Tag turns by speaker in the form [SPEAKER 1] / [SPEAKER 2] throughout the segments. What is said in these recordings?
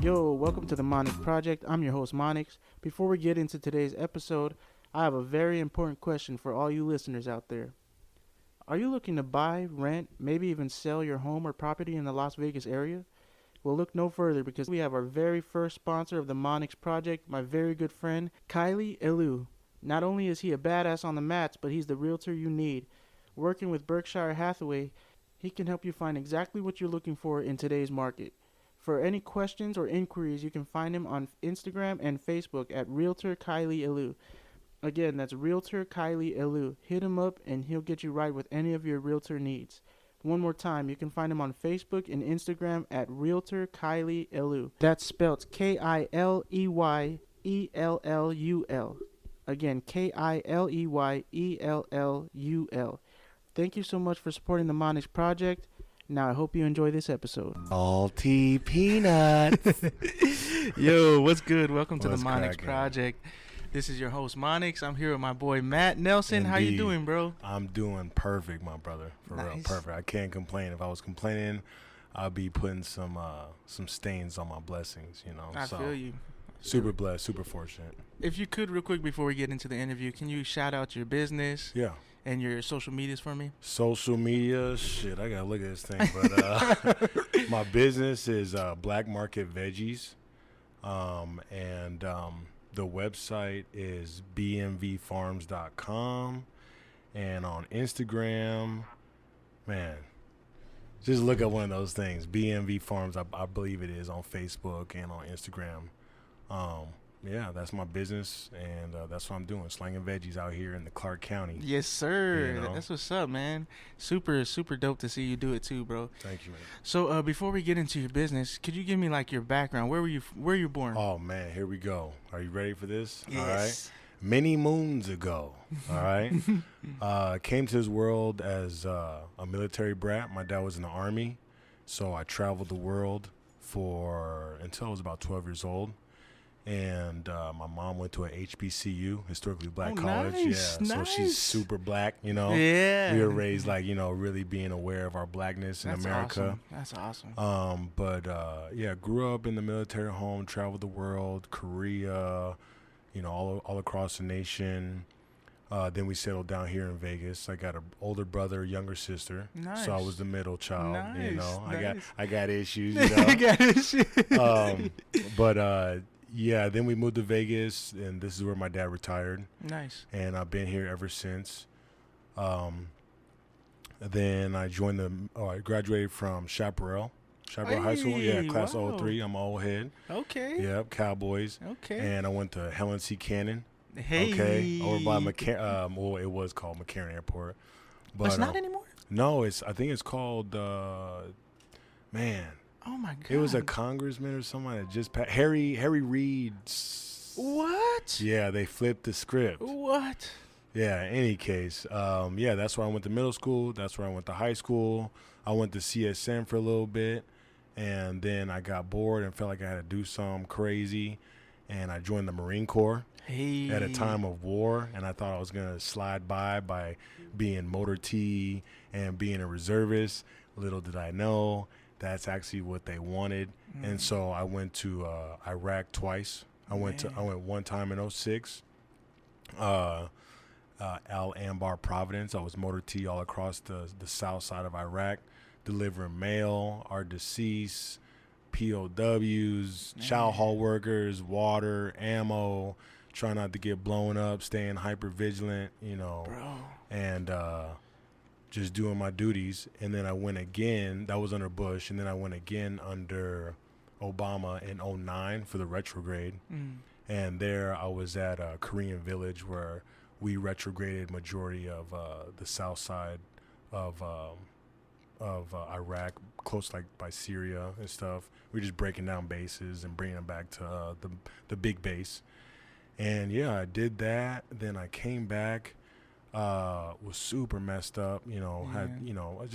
[SPEAKER 1] Yo, welcome to the Monix Project. I'm your host, Monix. Before we get into today's episode, I have a very important question for all you listeners out there. Are you looking to buy, rent, maybe even sell your home or property in the Las Vegas area? Well, look no further because we have our very first sponsor of the Monix Project, my very good friend, Kylie Elu. Not only is he a badass on the mats, but he's the realtor you need. Working with Berkshire Hathaway, he can help you find exactly what you're looking for in today's market. For any questions or inquiries, you can find him on Instagram and Facebook at Realtor Kylie Elu. Again, that's Realtor Kylie Elu. Hit him up and he'll get you right with any of your realtor needs. One more time, you can find him on Facebook and Instagram at Realtor Kylie Elu. That's spelled K-I-L-E-Y-E-L-L-U-L. Again, K-I-L-E-Y-E-L-L-U-L. Thank you so much for supporting the Monix Project. Now, I hope you enjoy this episode.
[SPEAKER 2] Salty peanuts.
[SPEAKER 1] Yo, what's good? Welcome to the
[SPEAKER 2] What's
[SPEAKER 1] Monix
[SPEAKER 2] cracking?
[SPEAKER 1] Project. This is your host, Monix. I'm here with my boy, Matt Nelson. How you
[SPEAKER 2] Indeed.
[SPEAKER 1] doing, bro?
[SPEAKER 2] I'm doing perfect, my brother. For real,
[SPEAKER 1] Nice.
[SPEAKER 2] perfect. I can't complain. If I was complaining, I'd be putting some stains on my blessings, you know.
[SPEAKER 1] I feel you.
[SPEAKER 2] Super blessed, super fortunate.
[SPEAKER 1] If you could, real quick, before we get into the interview, can you shout out your business
[SPEAKER 2] Yeah.
[SPEAKER 1] and your social medias for me?
[SPEAKER 2] Social media, shit, I gotta look at this thing. But my business is Black Market Veggies. And the website is bmvfarms.com. And on Instagram, man, just look up one of those things. BMV Farms, I believe it is, on Facebook and on Instagram. Yeah, that's my business, and that's what I'm doing, slanging veggies out here in the Clark County.
[SPEAKER 1] Yes, sir.
[SPEAKER 2] You know?
[SPEAKER 1] That's what's up, man. Super, super dope to see you do it too, bro.
[SPEAKER 2] Thank you, man.
[SPEAKER 1] So, before we get into your business, could you give me like your background? Where were you born?
[SPEAKER 2] Oh, man, here we go. Are you ready for this?
[SPEAKER 1] Yes.
[SPEAKER 2] All right. Many moons ago, all right, came to this world as a military brat. My dad was in the Army, so I traveled the world until I was about 12 years old. And my mom went to a HBCU, historically black college.
[SPEAKER 1] Nice,
[SPEAKER 2] Yeah,
[SPEAKER 1] nice.
[SPEAKER 2] so she's super black, you know.
[SPEAKER 1] Yeah.
[SPEAKER 2] We were raised like, you know, really being aware of our blackness in America.
[SPEAKER 1] Awesome. That's awesome.
[SPEAKER 2] Yeah, grew up in the military home, traveled the world, Korea, you know, all across the nation. Then we settled down here in Vegas. I got an older brother, younger sister.
[SPEAKER 1] Nice.
[SPEAKER 2] So I was the middle child.
[SPEAKER 1] Nice,
[SPEAKER 2] You know,
[SPEAKER 1] nice.
[SPEAKER 2] I got issues. You know.
[SPEAKER 1] You got it.
[SPEAKER 2] Yeah, then we moved to Vegas, and this is where my dad retired.
[SPEAKER 1] Nice.
[SPEAKER 2] And I've been here ever since. Then I graduated from Chaparral High School. Yeah, class
[SPEAKER 1] wow.
[SPEAKER 2] 03. I'm an old head.
[SPEAKER 1] Okay.
[SPEAKER 2] Yep, Cowboys.
[SPEAKER 1] Okay.
[SPEAKER 2] And I went to Helen C. Cannon.
[SPEAKER 1] Hey.
[SPEAKER 2] Okay, over by well, it was called McCarran Airport. But
[SPEAKER 1] it's not anymore?
[SPEAKER 2] No, I think it's called, man.
[SPEAKER 1] Oh, my God.
[SPEAKER 2] It was a congressman or somebody that just passed. Harry Reid.
[SPEAKER 1] What?
[SPEAKER 2] Yeah, they flipped the script.
[SPEAKER 1] What?
[SPEAKER 2] Yeah, in any case, yeah, that's where I went to middle school. That's where I went to high school. I went to CSN for a little bit, and then I got bored and felt like I had to do something crazy, and I joined the Marine Corps at a time of war, and I thought I was going to slide by being motor T and being a reservist. Little did I know that's actually what they wanted. And so I went to Iraq twice. I went one time in 06. Al Anbar, Providence. I was motor T all across the south side of Iraq, delivering mail, our deceased, POWs, chow hall workers, water, ammo, trying not to get blown up, staying hyper vigilant, you know,
[SPEAKER 1] Bro.
[SPEAKER 2] and just doing my duties. And then I went again. That was under Bush, and then I went again under Obama in 09 for the retrograde. And there I was at a Korean village where we retrograded majority of the south side of Iraq, close like by Syria and stuff. We're just breaking down bases and bringing them back to the big base. And yeah, I did that. Then I came back, was super messed up, you know, had, you know, I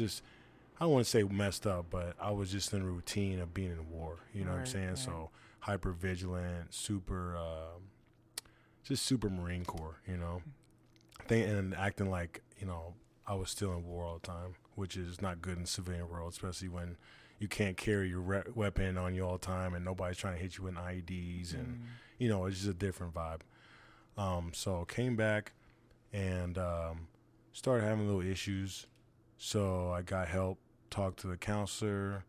[SPEAKER 2] don't want to say messed up, but I was just in a routine of being in war, you know what I'm saying? Right. So hyper vigilant, super, just super Marine Corps, you know, and acting like, you know, I was still in war all the time, which is not good in the civilian world, especially when you can't carry your weapon on you all the time, and nobody's trying to hit you with IEDs, and it's just a different vibe. So came back and started having little issues. So I got help, talked to the counselor,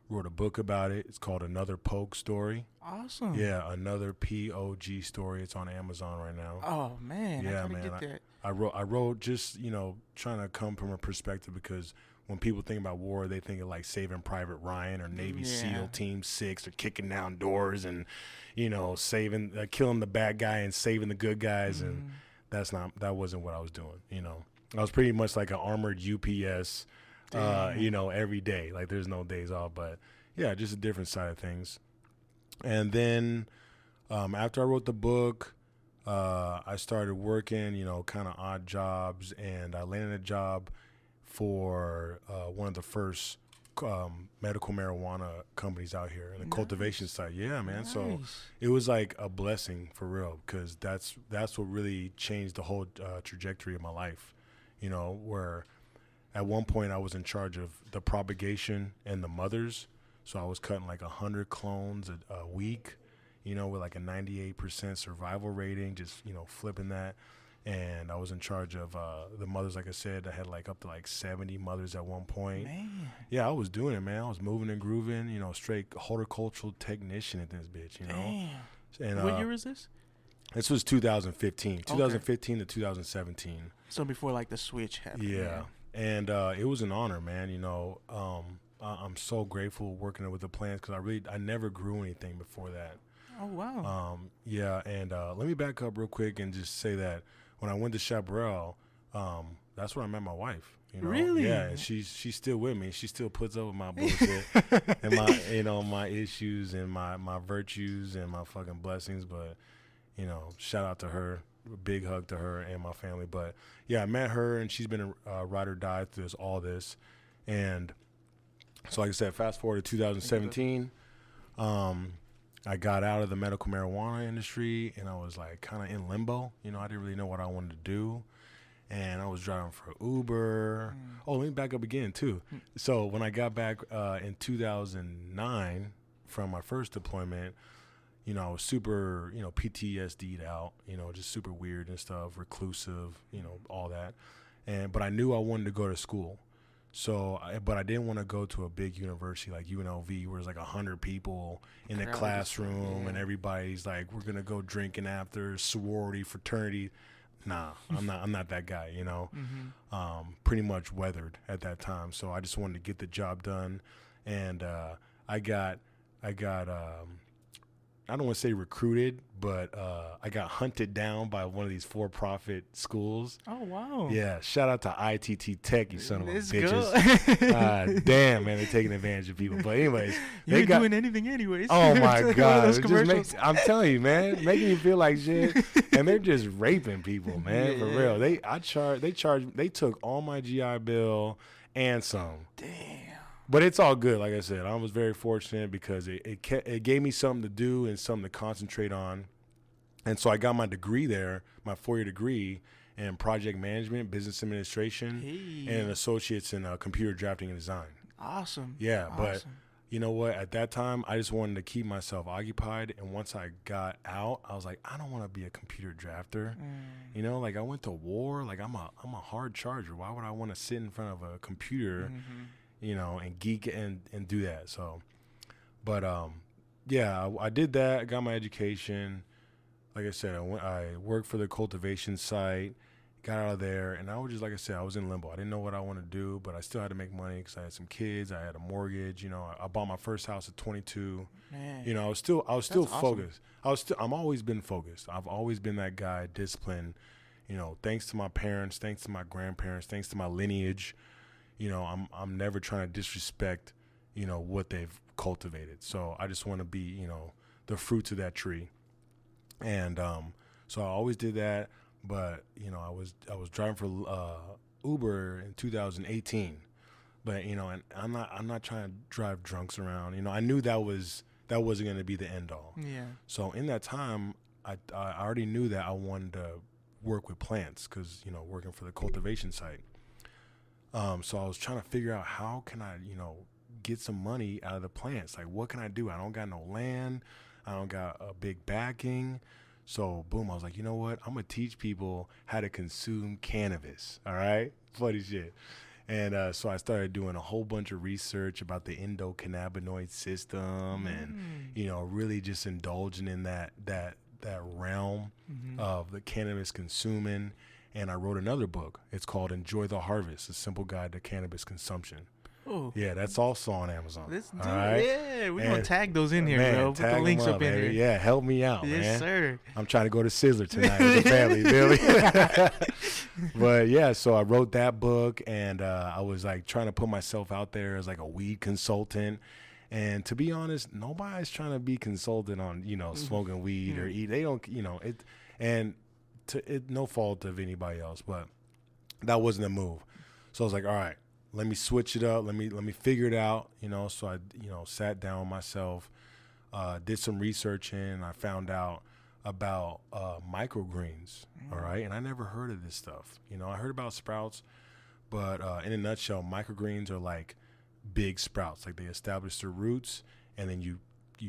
[SPEAKER 2] wrote a book about it. It's called Another P.O.G story.
[SPEAKER 1] Awesome.
[SPEAKER 2] Yeah, Another P.O.G story. It's on Amazon right now.
[SPEAKER 1] Oh man,
[SPEAKER 2] yeah,
[SPEAKER 1] I gotta
[SPEAKER 2] man.
[SPEAKER 1] get that.
[SPEAKER 2] I wrote just trying to come from a perspective, because when people think about war, they think of like Saving Private Ryan or Navy SEAL Team 6 or kicking down doors and saving killing the bad guy and saving the good guys, and that wasn't what I was doing. I was pretty much like an armored UPS, every day. Like there's no days off, but yeah, just a different side of things. And then after I wrote the book, I started working, kind of odd jobs, and I landed a job for one of the first medical marijuana companies out here in the cultivation site. Yeah, man. Nice. So it was like a blessing for real, because that's what really changed the whole trajectory of my life. Where at one point I was in charge of the propagation and the mothers. So I was cutting like 100 clones a week, with like a 98% survival rating, just, flipping that. And I was in charge of the mothers, like I said. I had like up to like 70 mothers at one point. Man. Yeah, I was doing it, man. I was moving and grooving, straight horticultural technician at this bitch,
[SPEAKER 1] Damn.
[SPEAKER 2] And
[SPEAKER 1] what year was this?
[SPEAKER 2] This was 2015. 2015 to 2017.
[SPEAKER 1] So before like the switch happened.
[SPEAKER 2] Yeah. And it was an honor, man. I'm so grateful working with the plants, because I never grew anything before that.
[SPEAKER 1] Oh, wow.
[SPEAKER 2] Yeah, and let me back up real quick and just say that when I went to Chaparral, that's where I met my wife.
[SPEAKER 1] Really?
[SPEAKER 2] Yeah, and she's still with me. She still puts up with my bullshit and my my issues and my virtues and my fucking blessings. But shout out to her, big hug to her and my family. But yeah, I met her, and she's been a ride or die through all this. And so, like I said, fast forward to 2017. I got out of the medical marijuana industry, and I was like kind of in limbo. I didn't really know what I wanted to do, and I was driving for Uber. Oh, let me back up again too. So when I got back in 2009 from my first deployment, I was super, PTSD'd out, just super weird and stuff, reclusive, all that. But I knew I wanted to go to school. So, but I didn't want to go to a big university like UNLV, where there's like 100 people in a classroom, and everybody's like, we're going to go drinking after, sorority, fraternity. Nah, I'm not that guy, pretty much weathered at that time. So I just wanted to get the job done. And I got I don't want to say recruited, but I got hunted down by one of these for-profit schools.
[SPEAKER 1] Oh, wow.
[SPEAKER 2] Yeah, shout out to ITT Tech, you son of a bitches. Damn, man, they're taking advantage of people. But anyways.
[SPEAKER 1] You ain't doing anything anyways.
[SPEAKER 2] Oh, my God. I'm telling you, man, making you feel like shit. And they're just raping people, man, for real. They took all my GI Bill and some.
[SPEAKER 1] Damn.
[SPEAKER 2] But it's all good. Like I said, I was very fortunate, because it gave me something to do and something to concentrate on. And so I got my degree there, my 4-year degree in project management, business administration, and an associate's in computer drafting and design.
[SPEAKER 1] Awesome.
[SPEAKER 2] Yeah, but you know what? At that time, I just wanted to keep myself occupied. And once I got out, I was like, I don't want to be a computer drafter. Like I went to war. Like I'm a hard charger. Why would I want to sit in front of a computer? And geek and do that. So, but yeah, I did that. I got my education. Like I said, I worked for the cultivation site, got out of there, and I was just, like I said, I was in limbo. I didn't know what I wanted to do, but I still had to make money because I had some kids. I had a mortgage. I bought my first house at 22. Man. I was still focused. Awesome. I'm always been focused. I've always been that guy, disciplined. Thanks to my parents, thanks to my grandparents, thanks to my lineage. I'm never trying to disrespect, what they've cultivated. So I just want to be, the fruits of that tree. And so I always did that. But I was driving for Uber in 2018. But and I'm not trying to drive drunks around. I knew that wasn't going to be the end all.
[SPEAKER 1] Yeah.
[SPEAKER 2] So in that time, I already knew that I wanted to work with plants, because working for the cultivation site. So I was trying to figure out how can I, get some money out of the plants. Like, what can I do? I don't got no land. I don't got a big backing. So, boom, I was like, you know what? I'm going to teach people how to consume cannabis. All right? Funny shit. And so I started doing a whole bunch of research about the endocannabinoid system and, really just indulging in that realm of the cannabis consuming. And I wrote another book. It's called Enjoy the Harvest, A Simple Guide to Cannabis Consumption.
[SPEAKER 1] Oh,
[SPEAKER 2] Yeah, that's also on Amazon.
[SPEAKER 1] let's do
[SPEAKER 2] all right?
[SPEAKER 1] it. Yeah, we're going to tag those in here,
[SPEAKER 2] man,
[SPEAKER 1] bro. Put the links up in
[SPEAKER 2] baby.
[SPEAKER 1] here.
[SPEAKER 2] Yeah, help me out, man.
[SPEAKER 1] Yes, sir.
[SPEAKER 2] I'm trying to go to Sizzler tonight with the family, Billy. But, yeah, so I wrote that book, and I was, like, trying to put myself out there as, like, a weed consultant. And to be honest, nobody's trying to be consulted on, smoking weed or eat. They don't, it. And no fault of anybody else, but that wasn't a move. So I was like, all right, let me switch it up. Let me figure it out, So I, sat down with myself, did some research and I found out about microgreens, all right? And I never heard of this stuff. I heard about sprouts, but in a nutshell, microgreens are like big sprouts. Like they establish their roots and then you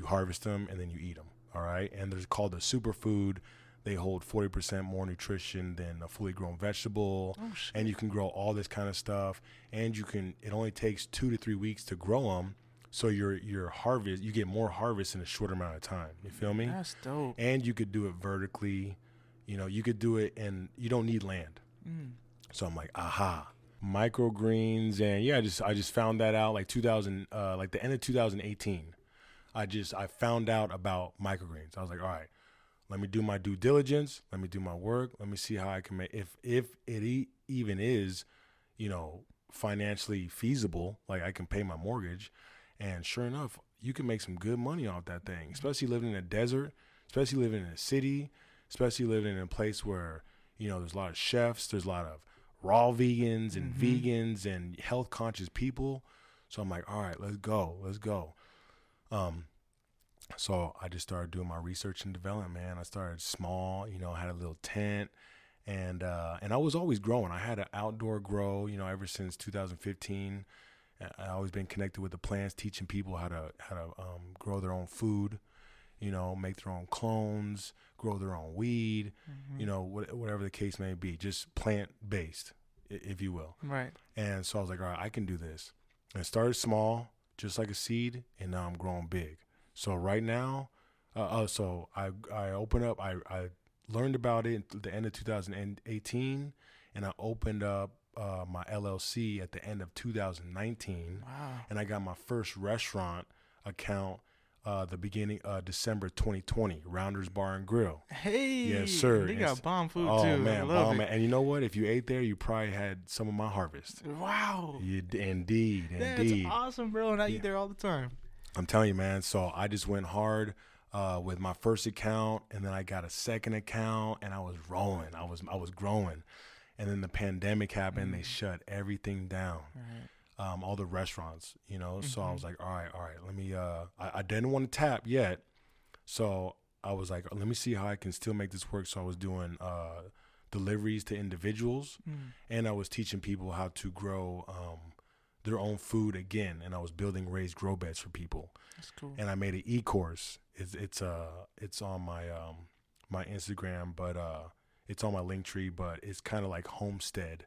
[SPEAKER 2] harvest them and then you eat them, all right? And they're called a superfood. They hold 40% more nutrition than a fully grown vegetable.
[SPEAKER 1] Oh, shit.
[SPEAKER 2] And you can grow all this kind of stuff. And it only takes 2 to 3 weeks to grow them. So your harvest, you get more harvest in a shorter amount of time. You feel me?
[SPEAKER 1] That's dope.
[SPEAKER 2] And you could do it vertically. You could do it and you don't need land. So I'm like, aha. Microgreens. And yeah, I just found that out like the end of 2018. I found out about microgreens. I was like, all right. Let me do my due diligence. Let me do my work. Let me see how I can make, if it even is, financially feasible, like I can pay my mortgage. And sure enough, you can make some good money off that thing, especially living in a desert, especially living in a city, especially living in a place where, there's a lot of chefs, there's a lot of raw vegans and vegans and health conscious people. So I'm like, all right, let's go. So I just started doing my research and development, man. I started small, I had a little tent and I was always growing. I had an outdoor grow, ever since 2015. I always been connected with the plants, teaching people how to grow their own food, make their own clones, grow their own weed, whatever the case may be, just plant based, if you will.
[SPEAKER 1] Right.
[SPEAKER 2] And so I was like, all right, I can do this. And it started small, just like a seed, and now I'm growing big. So right now, so I opened up, I learned about it at the end of 2018, and I opened up my LLC at the end of 2019.
[SPEAKER 1] Wow.
[SPEAKER 2] And I got my first restaurant account the beginning December 2020, Rounders Bar and Grill.
[SPEAKER 1] Hey.
[SPEAKER 2] Yes, sir.
[SPEAKER 1] They got bomb food,
[SPEAKER 2] oh,
[SPEAKER 1] too.
[SPEAKER 2] Oh, man,
[SPEAKER 1] I love
[SPEAKER 2] bomb.
[SPEAKER 1] it.
[SPEAKER 2] And you know what? If you ate there, you probably had some of my harvest.
[SPEAKER 1] Wow.
[SPEAKER 2] Indeed.
[SPEAKER 1] That's awesome, bro. And I eat there all the time.
[SPEAKER 2] I'm telling you, man. So I just went hard with my first account, and then I got a second account, and I was rolling. I was growing, and then the pandemic happened. They shut everything down, all the restaurants, So I was like, all right. Let me. I didn't want to tap yet, so I was like, let me see how I can still make this work. So I was doing deliveries to individuals, and I was teaching people how to grow their own food again, and I was building raised grow beds for people.
[SPEAKER 1] That's cool.
[SPEAKER 2] And I made an e-course. It's on my my Instagram, but it's on my link tree. But it's kind of like Homestead,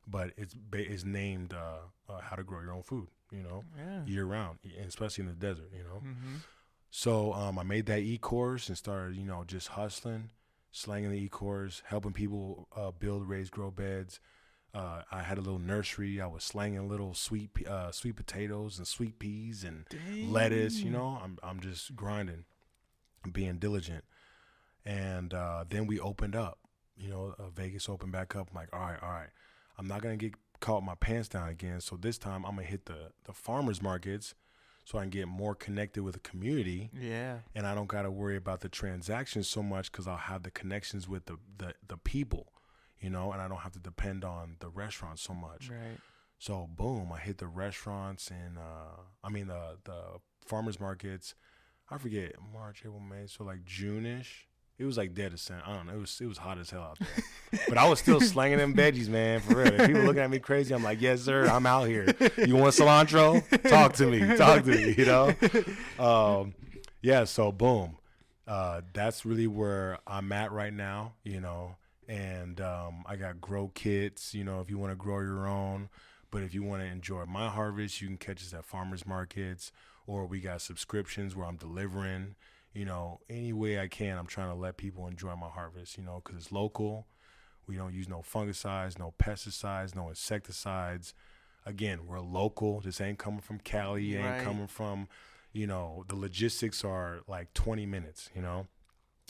[SPEAKER 2] but it's named how to grow your own food. Year round, and especially in the desert. So I made that e-course and started just hustling, slanging the e-course, helping people build raised grow beds. I had a little nursery. I was slanging little sweet potatoes and sweet peas and lettuce. I'm just grinding, being diligent. And then we opened up. Vegas opened back up. I'm like, all right. I'm not gonna get caught with my pants down again. So this time I'm gonna hit the farmers markets, so I can get more connected with the community.
[SPEAKER 1] Yeah.
[SPEAKER 2] And I don't gotta worry about the transactions so much because I'll have the connections with the people. And I don't have to depend on the restaurants so much.
[SPEAKER 1] Right.
[SPEAKER 2] So boom, I hit the restaurants and the farmers markets. I forget, March, April, May, so like June-ish. It was like dead descent. I don't know. It was hot as hell out there. But I was still slanging them veggies, man, for real. If people looking at me crazy, I'm like, yes, sir, I'm out here. You want cilantro? Talk to me, you know? Yeah, so boom. That's really where I'm at right now, you know? And I got grow kits, you know, if you want to grow your own. But if you want to enjoy my harvest, you can catch us at farmers markets, or we got subscriptions where I'm delivering. You know, any way I can, I'm trying to let people enjoy my harvest, you know, because it's local. We don't use no fungicides, no pesticides, no insecticides. Again, we're local. This ain't coming from Cali. It ain't coming from, you know, the logistics are like 20 minutes, you know,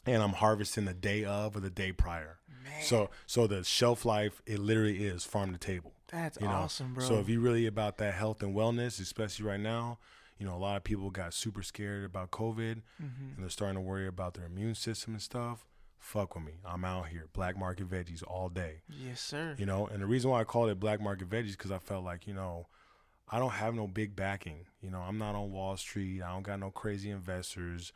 [SPEAKER 2] and I'm harvesting the day of or the day prior. Man. So the shelf life, it literally is farm to table.
[SPEAKER 1] That's awesome, bro.
[SPEAKER 2] So if you're really about that health and wellness, especially right now, you know, a lot of people got super scared about COVID, and they're starting to worry about their immune system and stuff. Fuck with me. I'm out here. Black market veggies all day.
[SPEAKER 1] Yes, sir.
[SPEAKER 2] You know, and the reason why I called it black market veggies because I felt like, you know, I don't have no big backing. You know, I'm not on Wall Street. I don't got no crazy investors.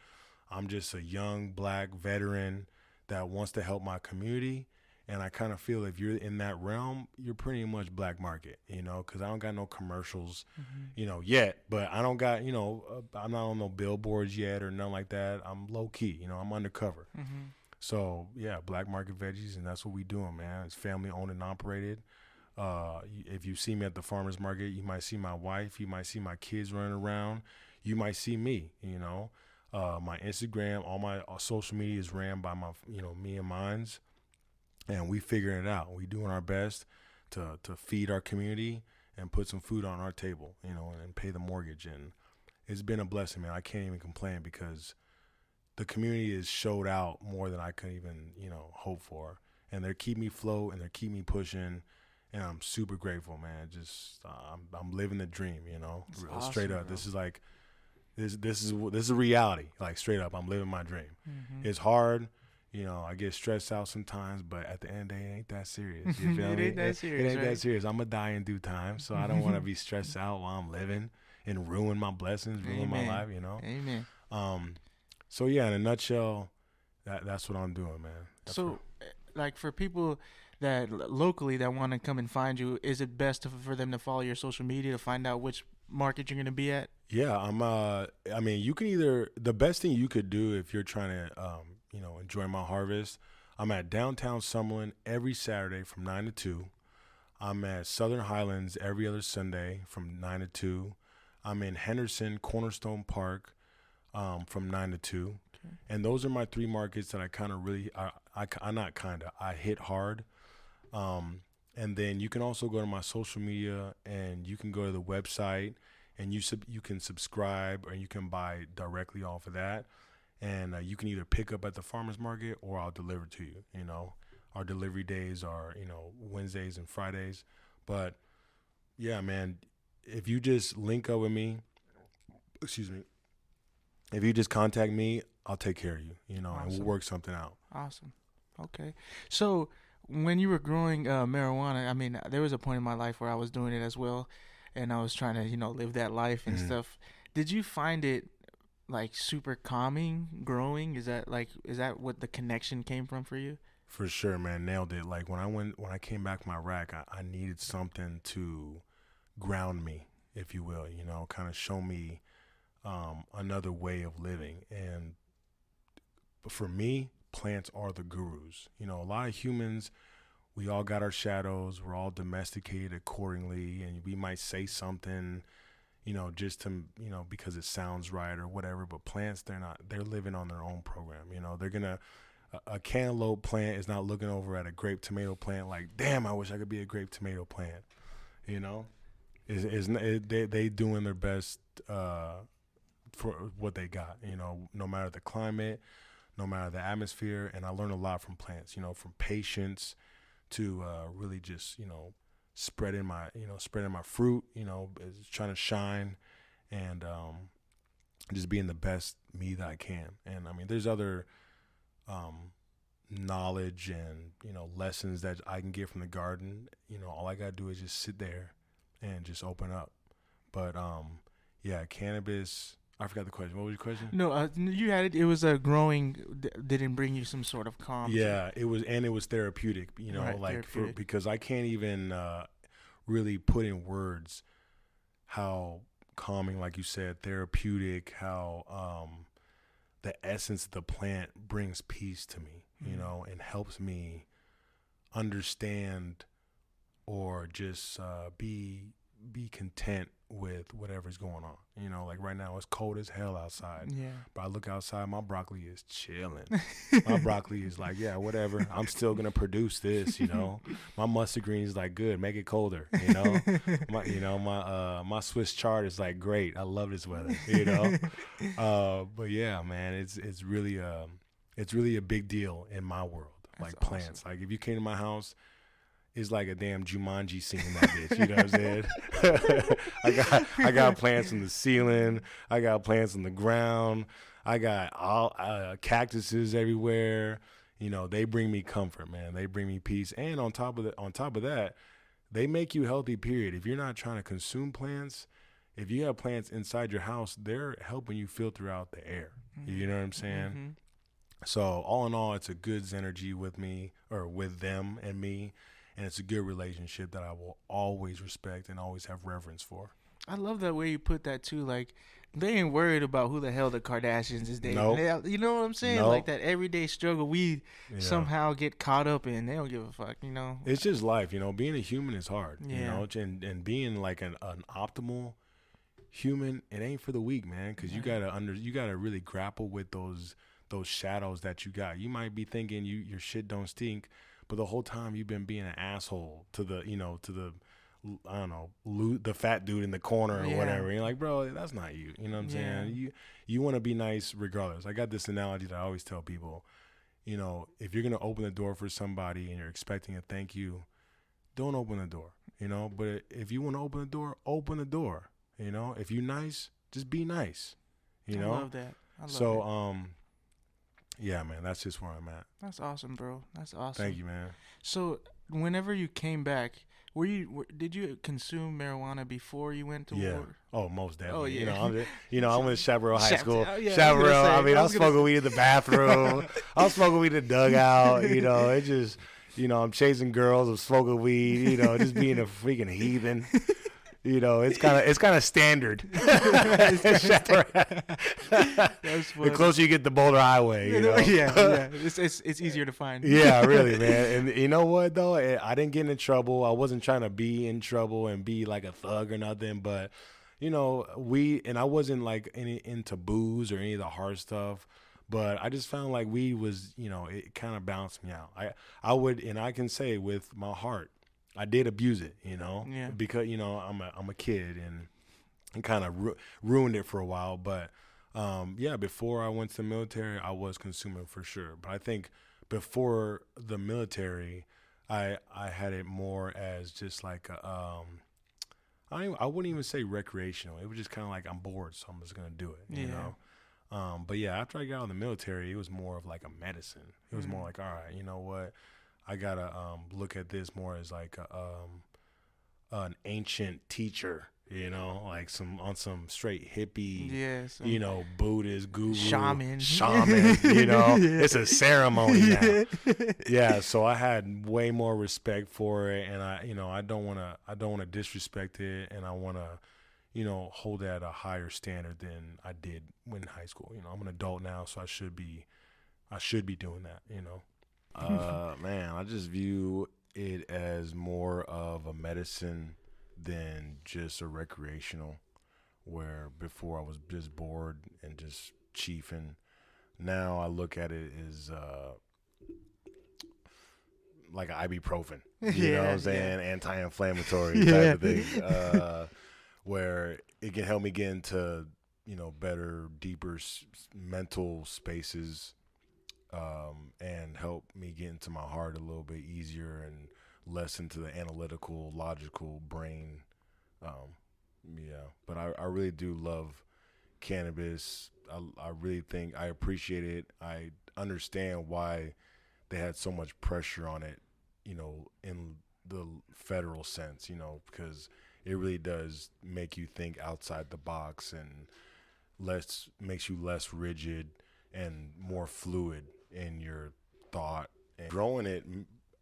[SPEAKER 2] I'm just a young black veteran that wants to help my community. And I kind of feel if you're in that realm, you're pretty much black market, you know, because I don't got no commercials, you know, yet. But I don't got, you know, I'm not on no billboards yet or nothing like that. I'm low key, you know, I'm undercover. So, yeah, black market veggies, and that's what we doing, man. It's family owned and operated. If you see me at the farmer's market, you might see my wife. You might see my kids running around. You might see me, you know. My Instagram, all my social media is ran by my, you know, me and mines. And we figuring it out. We doing our best to feed our community and put some food on our table, you know, and pay the mortgage. And it's been a blessing, man. I can't even complain because the community has showed out more than I could even, you know, hope for. And they're keeping me afloat and they're keeping me pushing. And I'm super grateful, man. Just I'm living the dream, you know.
[SPEAKER 1] Awesome,
[SPEAKER 2] straight up.
[SPEAKER 1] bro.
[SPEAKER 2] This is like this is a reality. Like straight up, I'm living my dream. It's hard. You know, I get stressed out sometimes, but at the end of the day, it ain't that serious. You feel me?
[SPEAKER 1] Ain't that serious,
[SPEAKER 2] It ain't
[SPEAKER 1] right?
[SPEAKER 2] that serious. I'm going to die in due time, so I don't want to be stressed out while I'm living and ruin my blessings, ruin my life, you know?
[SPEAKER 1] Amen.
[SPEAKER 2] So, yeah, in a nutshell, that's what I'm doing, man.
[SPEAKER 1] Like, for people that locally that want to come and find you, is it best for them to follow your social media to find out which market you're going to be at?
[SPEAKER 2] Yeah, I mean, you can the best thing you could do if you're trying to, you know, enjoy my harvest, I'm at downtown Summerlin every Saturday from 9 to 2. I'm at Southern Highlands every other Sunday from 9 to 2. I'm in Henderson, Cornerstone Park from 9 to 2. Okay. And those are my three markets that I kind of really, I hit hard. And then you can also go to my social media and you can go to the website and you can subscribe or you can buy directly off of that. And you can either pick up at the farmer's market or I'll deliver to you, you know. Our delivery days are, you know, Wednesdays and Fridays. But, yeah, man, if you just link up with me, if you just contact me, I'll take care of you, you know, and we'll work something out.
[SPEAKER 1] Awesome. Okay. So when you were growing marijuana, I mean, there was a point in my life where I was doing it as well, and I was trying to, you know, live that life and stuff. Did you find it like super calming growing? Is that what the connection came from for you?
[SPEAKER 2] For sure, man. Nailed it. Like when I came back from Iraq, I needed something to ground me, if you will, you know, kind of show me another way of living. And for me, plants are the gurus. You know, a lot of humans, we all got our shadows. We're all domesticated accordingly. And we might say something, you know, just to, you know, because it sounds right or whatever. But plants, they're living on their own program. You know, a cantaloupe plant is not looking over at a grape tomato plant like, damn, I wish I could be a grape tomato plant. You know, they doing their best for what they got, you know, no matter the climate, no matter the atmosphere. And I learned a lot from plants, you know, from patience to really just, you know, spreading my fruit, you know, trying to shine and just being the best me that I can. And I mean, there's other knowledge and, you know, lessons that I can get from the garden. You know, all I got to do is just sit there and just open up. But yeah, cannabis, I forgot the question. What was your question?
[SPEAKER 1] No, you had it. It was a growing. Didn't bring you some sort of calm.
[SPEAKER 2] Yeah, it was therapeutic.
[SPEAKER 1] Right,
[SPEAKER 2] Like
[SPEAKER 1] therapeutic.
[SPEAKER 2] because I can't even really put in words how calming, like you said, therapeutic. How the essence of the plant brings peace to me. And helps me understand or just be content with whatever's going on. Like right now it's cold as hell outside.
[SPEAKER 1] Yeah.
[SPEAKER 2] But I look outside, my broccoli is chilling. My broccoli is like, yeah, whatever. I'm still gonna produce this. My mustard green is like, good, make it colder. My Swiss chard is like, great. I love this weather. But yeah, man, it's really a big deal in my world.
[SPEAKER 1] That's
[SPEAKER 2] like plants.
[SPEAKER 1] awesome.
[SPEAKER 2] Like if you came to my house, it's like a damn Jumanji scene in that bitch. You know what I'm saying? I got plants in the ceiling. I got plants on the ground. I got all cactuses everywhere. They bring me comfort, man. They bring me peace. And on top of that, they make you healthy. Period. If you're not trying to consume plants, if you have plants inside your house, they're helping you filter out the air. You know what I'm saying?
[SPEAKER 1] Mm-hmm.
[SPEAKER 2] So all in all, it's a good synergy with me or with them and me. And it's a good relationship that I will always respect and always have reverence for.
[SPEAKER 1] I love that way you put that too. Like, they ain't worried about who the hell the Kardashians is dating.
[SPEAKER 2] Nope.
[SPEAKER 1] You know what I'm saying?
[SPEAKER 2] Nope.
[SPEAKER 1] Like that everyday struggle we somehow get caught up in. They don't give a fuck.
[SPEAKER 2] It's just life. Being a human is hard.
[SPEAKER 1] Yeah.
[SPEAKER 2] And being like an optimal human, it ain't for the weak, man. Because you gotta really grapple with those shadows that you got. You might be thinking your shit don't stink. But the whole time you've been being an asshole to the I don't know, the fat dude in the corner or whatever. And you're like, bro, that's not you. You know what I'm saying? You want to be nice regardless. I got this analogy that I always tell people. If you're gonna open the door for somebody and you're expecting a thank you, don't open the door. But if you want to open the door, open the door. If you're nice, just be nice.
[SPEAKER 1] I love that.
[SPEAKER 2] Yeah, man, that's just where I'm at.
[SPEAKER 1] That's awesome, bro. That's awesome.
[SPEAKER 2] Thank you, man.
[SPEAKER 1] So, whenever you came back, did you consume marijuana before you went to war?
[SPEAKER 2] Oh, most definitely.
[SPEAKER 1] Oh, yeah.
[SPEAKER 2] I'm in Chaparral High School.
[SPEAKER 1] Chaparral.
[SPEAKER 2] I was smoking weed in the bathroom. I was smoking weed in the dugout. It just, I'm chasing girls. I'm smoking weed. Just being a freaking heathen. It's kind of standard.
[SPEAKER 1] That's
[SPEAKER 2] The closer you get to Boulder Highway,
[SPEAKER 1] Yeah. It's easier to find.
[SPEAKER 2] Yeah, really, man. And you know what though? I didn't get into trouble. I wasn't trying to be in trouble and be like a thug or nothing. But I wasn't like into booze or any of the hard stuff. But I just found like weed was, it kind of balanced me out. I would, and I can say with my heart, I did abuse it, because I'm a kid and kind of ruined it for a while. But before I went to the military, I was consuming for sure. But I think before the military, I had it more as just like I wouldn't even say recreational. It was just kind of like I'm bored, so I'm just gonna do it. You know. But yeah, after I got out of the military, it was more of like a medicine. It was more like, all right, you know what? I gotta look at this more as like an ancient teacher, like on some straight hippie, Buddhist guru,
[SPEAKER 1] shaman.
[SPEAKER 2] It's a ceremony now. Yeah, so I had way more respect for it, and I don't wanna disrespect it, and I wanna hold it at a higher standard than I did when in high school. I'm an adult now, so I should be doing that. Man, I just view it as more of a medicine than just a recreational, where before I was just bored and just chiefing. Now I look at it as like an ibuprofen, you know what I'm saying? Anti-inflammatory type of thing, where it can help me get into, better, deeper mental spaces, and help me get into my heart a little bit easier and less into the analytical, logical brain. But I really do love cannabis. I really think I appreciate it. I understand why they had so much pressure on it, in the federal sense, because it really does make you think outside the box and makes you less rigid and more fluid in your thought. And growing it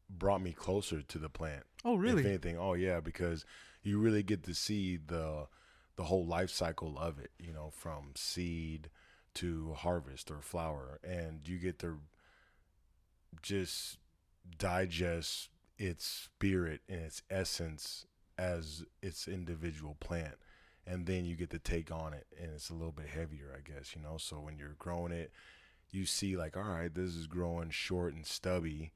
[SPEAKER 2] brought me closer to the plant.
[SPEAKER 1] Oh,
[SPEAKER 2] If
[SPEAKER 1] really?
[SPEAKER 2] anything, oh yeah, because you really get to see the whole life cycle of it, from seed to harvest or flower, and you get to just digest its spirit and its essence as its individual plant. And then you get to take on it, and it's a little bit heavier, I guess, So when you're growing it, you see like, all right, this is growing short and stubby,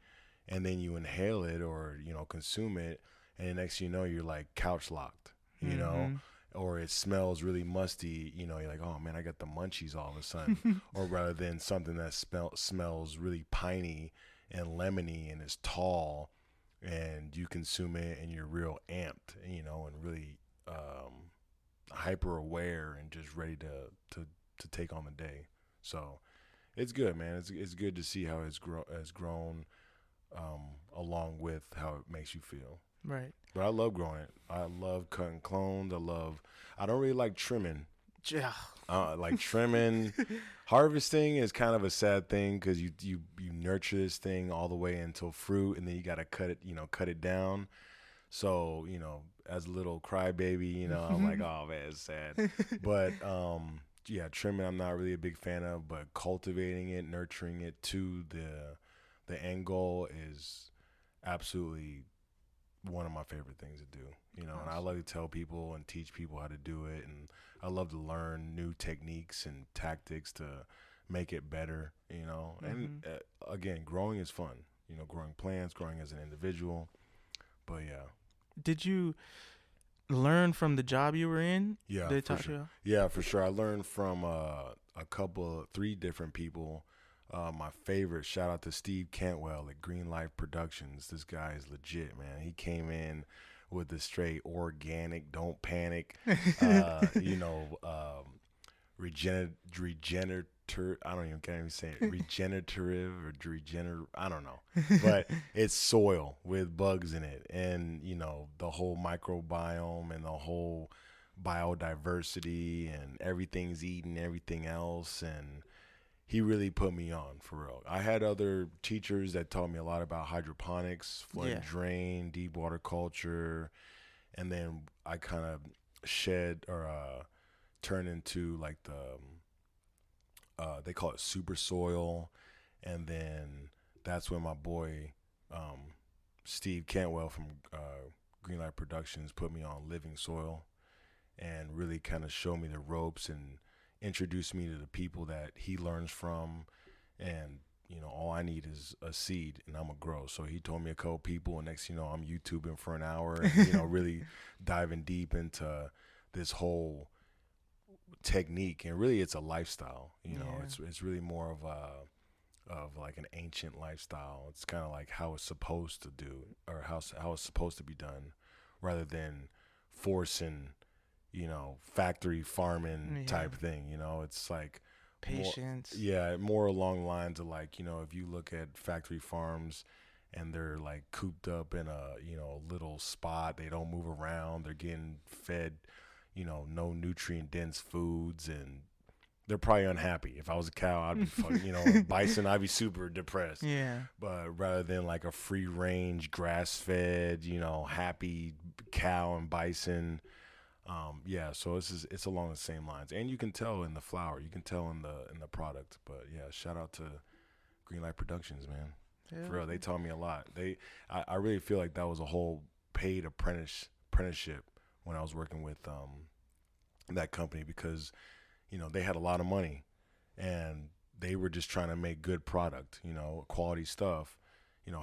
[SPEAKER 2] and then you inhale it or consume it, and the next thing you know, you're like couch locked,
[SPEAKER 1] Mm-hmm.
[SPEAKER 2] or it smells really musty, you're like, oh man, I got the munchies all of a sudden. Or rather than something that smells really piney and lemony and is tall, and you consume it and you're real amped, and really hyper aware and just ready to take on the day. So it's good, man. It's good to see how it's grown along with how it makes you feel.
[SPEAKER 1] Right.
[SPEAKER 2] But I love growing it. I love cutting clones. I don't really like trimming.
[SPEAKER 1] Yeah.
[SPEAKER 2] Like trimming, harvesting is kind of a sad thing because you nurture this thing all the way until fruit, and then you got to cut it down. So, as a little crybaby, I'm like, oh man, it's sad. But yeah, trimming I'm not really a big fan of, but cultivating it, nurturing it to the end goal is absolutely one of my favorite things to do. And I love to tell people and teach people how to do it, and I love to learn new techniques and tactics to make it better, And again, growing is fun. Growing plants, growing as an individual. But yeah.
[SPEAKER 1] Did you learn from the job you were in?
[SPEAKER 2] Yeah,
[SPEAKER 1] They
[SPEAKER 2] for
[SPEAKER 1] taught
[SPEAKER 2] sure.
[SPEAKER 1] you?
[SPEAKER 2] Yeah, for sure. I learned from three different people. My favorite, shout out to Steve Cantwell at Green Life Productions. This guy is legit, man. He came in with the straight organic, don't panic, regenerative. I don't even can't even say it. Regenerative or regener. I don't know, but it's soil with bugs in it, and the whole microbiome and the whole biodiversity, and everything's eating everything else, and he really put me on for real. I had other teachers that taught me a lot about hydroponics, flood and drain, deep water culture, and then I kind of turned into like they call it super soil, and then that's when my boy Steve Cantwell from Greenlight Productions put me on living soil, and really kind of showed me the ropes and introduced me to the people that he learns from. And all I need is a seed and I'm gonna grow. So he told me a couple people, and next I'm YouTubing for an hour and really diving deep into this whole technique. And really it's a lifestyle. It's really more of like an ancient lifestyle. It's kind of like how it's supposed to do, or how it's supposed to be done, rather than forcing factory farming type thing. It's like
[SPEAKER 1] patience.
[SPEAKER 2] More along the lines of like, if you look at factory farms and they're like cooped up in a little spot, they don't move around, they're getting fed no nutrient dense foods, and they're probably unhappy. If I was a cow, I'd be fucking, bison, I'd be super depressed.
[SPEAKER 1] Yeah.
[SPEAKER 2] But rather than like a free range, grass fed, happy cow and bison. So it's along the same lines, and you can tell in the flower, you can tell in the product. But yeah, shout out to Greenlight Productions, man.
[SPEAKER 1] Yeah.
[SPEAKER 2] For real, they taught me a lot. I really feel like that was a whole paid apprenticeship when I was working with that company, because they had a lot of money and they were just trying to make good product, quality stuff.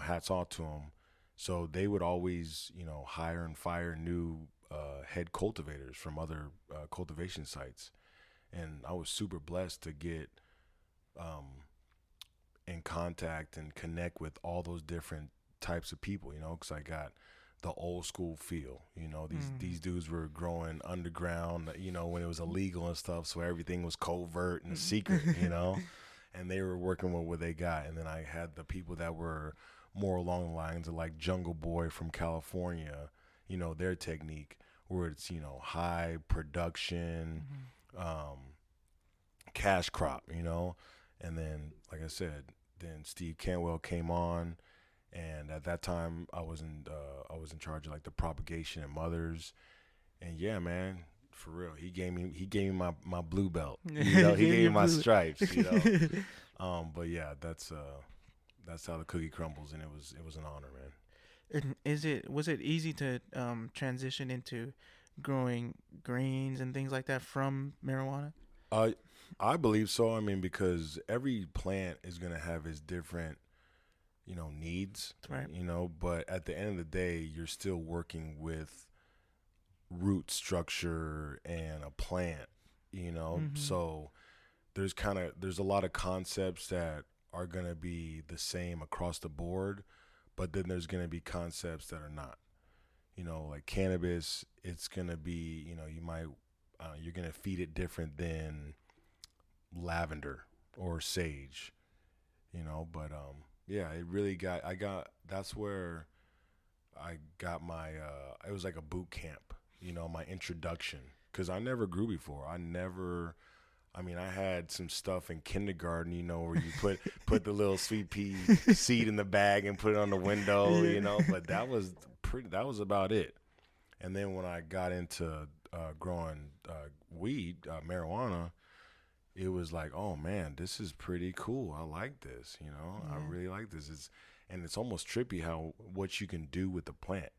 [SPEAKER 2] Hats off to them. So they would always hire and fire new head cultivators from other cultivation sites, and I was super blessed to get in contact and connect with all those different types of people, because I got the old school feel. These dudes were growing underground, when it was illegal and stuff, so everything was covert and secret, and they were working with what they got. And then I had the people that were more along the lines of like Jungle Boy from California, their technique, where it's high production, cash crop, you know. And then, like I said, then Steve Cantwell came on, and at that time I was in charge of like the propagation and mothers. And yeah, man, for real, he gave me my blue belt. You know,
[SPEAKER 1] He
[SPEAKER 2] he
[SPEAKER 1] gave
[SPEAKER 2] gave me
[SPEAKER 1] you
[SPEAKER 2] my
[SPEAKER 1] blue.
[SPEAKER 2] stripes. You know, but yeah, that's how the cookie crumbles, and it was an honor, man.
[SPEAKER 1] And was it easy to transition into growing greens and things like that from marijuana?
[SPEAKER 2] Uh, I believe so. I mean, because every plant is gonna have its different, needs,
[SPEAKER 1] Right.
[SPEAKER 2] but at the end of the day, you're still working with root structure and a plant,
[SPEAKER 1] Mm-hmm.
[SPEAKER 2] so there's a lot of concepts that are going to be the same across the board, but then there's going to be concepts that are not, like cannabis. It's going to be, you might you're going to feed it different than lavender or sage, but yeah, it really got I got that's where I got my it was like a boot camp, my introduction, cuz I never grew before. I mean, I had some stuff in kindergarten, where you put the little sweet pea seed in the bag and put it on the window,
[SPEAKER 1] Yeah.
[SPEAKER 2] but that was about it. And then when I got into growing weed, marijuana, it was like, oh man, this is pretty cool. I like this, I
[SPEAKER 1] Yeah.
[SPEAKER 2] really like this. And it's almost trippy how what you can do with the plant.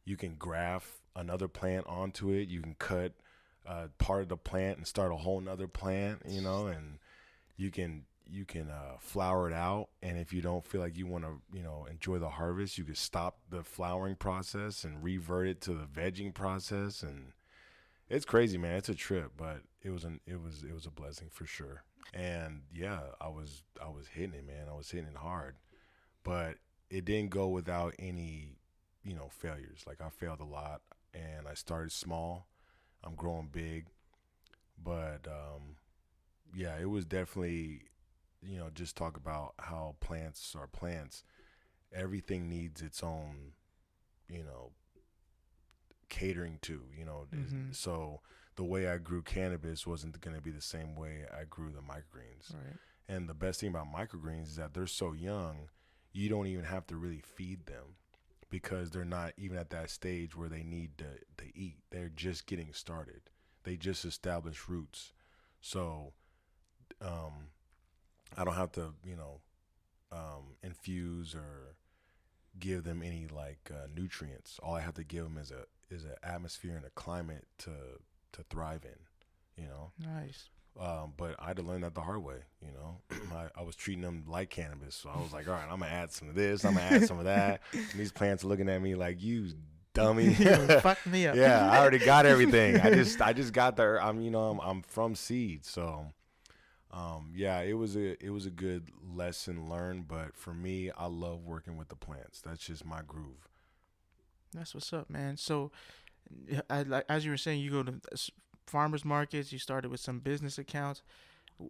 [SPEAKER 2] You can graft another plant onto it. You can cut part of the plant and start a whole nother plant, and you can flower it out. And if you don't feel like you want to, enjoy the harvest, you can stop the flowering process and revert it to the vegging process. And it's crazy, man. It's a trip, but it was a blessing for sure. And yeah, I was hitting it, man. I was hitting it hard, but it didn't go without any, failures. Like I failed a lot, and I started small. I'm growing big, but yeah, it was definitely, just talk about how plants are plants. Everything needs its own, you know, catering to,
[SPEAKER 1] Mm-hmm.
[SPEAKER 2] so the way I grew cannabis wasn't going to be the same way I grew the microgreens.
[SPEAKER 1] Right.
[SPEAKER 2] And the best thing about microgreens is that they're so young, you don't even have to really feed them because they're not even at that stage where they need to eat. They're just getting started. They just establish roots. So um, I don't have to, infuse or give them any like nutrients. All I have to give them is an atmosphere and a climate to thrive in.
[SPEAKER 1] Nice.
[SPEAKER 2] But I had to learn that the hard way. I was treating them like cannabis, so I was like, all right, I'm gonna add some of this, I'm gonna add some of that. And these plants are looking at me like, you dummy.
[SPEAKER 1] You fucked me up.
[SPEAKER 2] Yeah, I already got everything. I just got there. I'm from seed, so yeah, it was a good lesson learned. But for me, I love working with the plants. That's just my groove.
[SPEAKER 1] That's what's up, man. So, like as you were saying, you go to farmers markets. You started with some business accounts.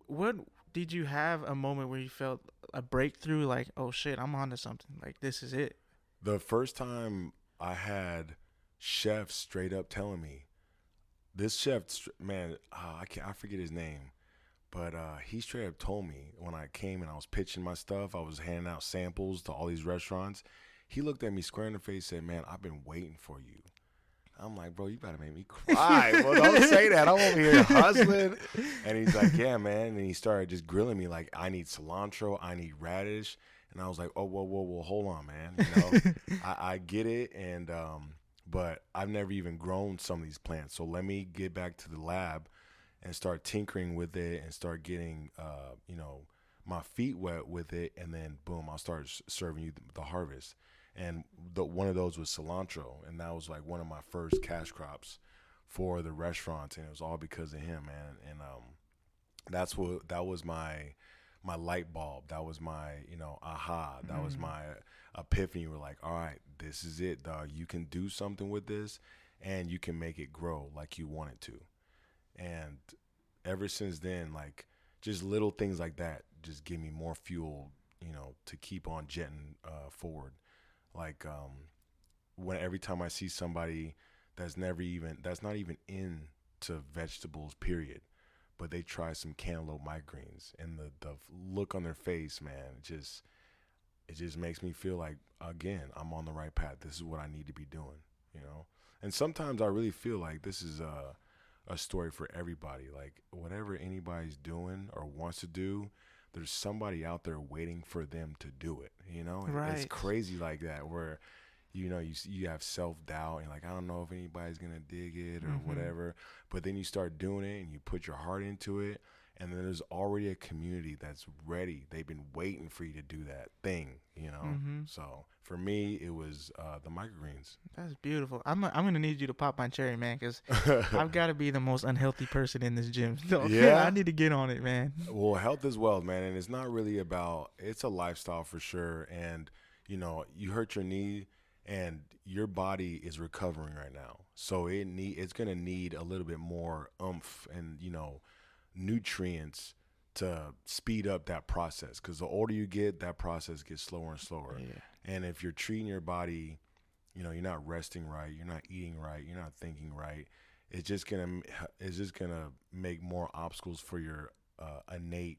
[SPEAKER 1] What did you have a moment where you felt a breakthrough? Like, oh shit, I'm onto something. Like this is it.
[SPEAKER 2] The first time I had chefs straight up telling me, this chef, man, I forget his name, but he straight up told me when I came and I was pitching my stuff, I was handing out samples to all these restaurants. He looked at me square in the face, and said, "Man, I've been waiting for you." I'm like, "Bro, you about to make me cry." Well, don't say that. I'm over here hustling. And he's like, "Yeah, man." And he started just grilling me like, "I need cilantro, I need radish." And I was like, "Oh, whoa, whoa, whoa, hold on, man. I get it, and but I've never even grown some of these plants. So let me get back to the lab and start tinkering with it and start getting, my feet wet with it, and then boom, I'll start serving you the harvest." And one of those was cilantro, and that was like one of my first cash crops for the restaurants, and it was all because of him, man. And that was my light bulb. That was my aha. That was
[SPEAKER 1] Mm.
[SPEAKER 2] my epiphany. We're like, all right, this is it, dog. You can do something with this, and you can make it grow like you want it to. And ever since then, like just little things like that just give me more fuel, to keep on jetting forward. Like when every time I see somebody that's not even into vegetables, period, but they try some cantaloupe microgreens, and the look on their face, man, it just makes me feel like, again, I'm on the right path. This is what I need to be doing, you know. And sometimes I really feel like this is a story for everybody. Like whatever anybody's doing or wants to do, there's somebody out there waiting for them to do it. You know, it's
[SPEAKER 1] Right.
[SPEAKER 2] crazy like that where you know you have self-doubt and like I don't know if anybody's gonna dig it or
[SPEAKER 1] Mm-hmm.
[SPEAKER 2] whatever, but then you start doing it and you put your heart into it, and then there's already a community that's ready. They've been waiting for you to do that thing, you know.
[SPEAKER 1] Mm-hmm.
[SPEAKER 2] So for me it was the microgreens.
[SPEAKER 1] That's beautiful. I'm gonna need you to pop my cherry, man, because I've got to be the most unhealthy person in this gym. So I
[SPEAKER 2] Yeah.
[SPEAKER 1] need to get on it, man.
[SPEAKER 2] Well, health is wealth, man, and it's not really about. It's a lifestyle for sure, and you know, you hurt your knee, and your body is recovering right now, so it's gonna need a little bit more oomph and nutrients to speed up that process. Because the older you get, that process gets slower and slower,
[SPEAKER 1] Yeah.
[SPEAKER 2] and if you're treating your body, you're not resting right, you're not eating right, you're not thinking right. It's just gonna make more obstacles for your innate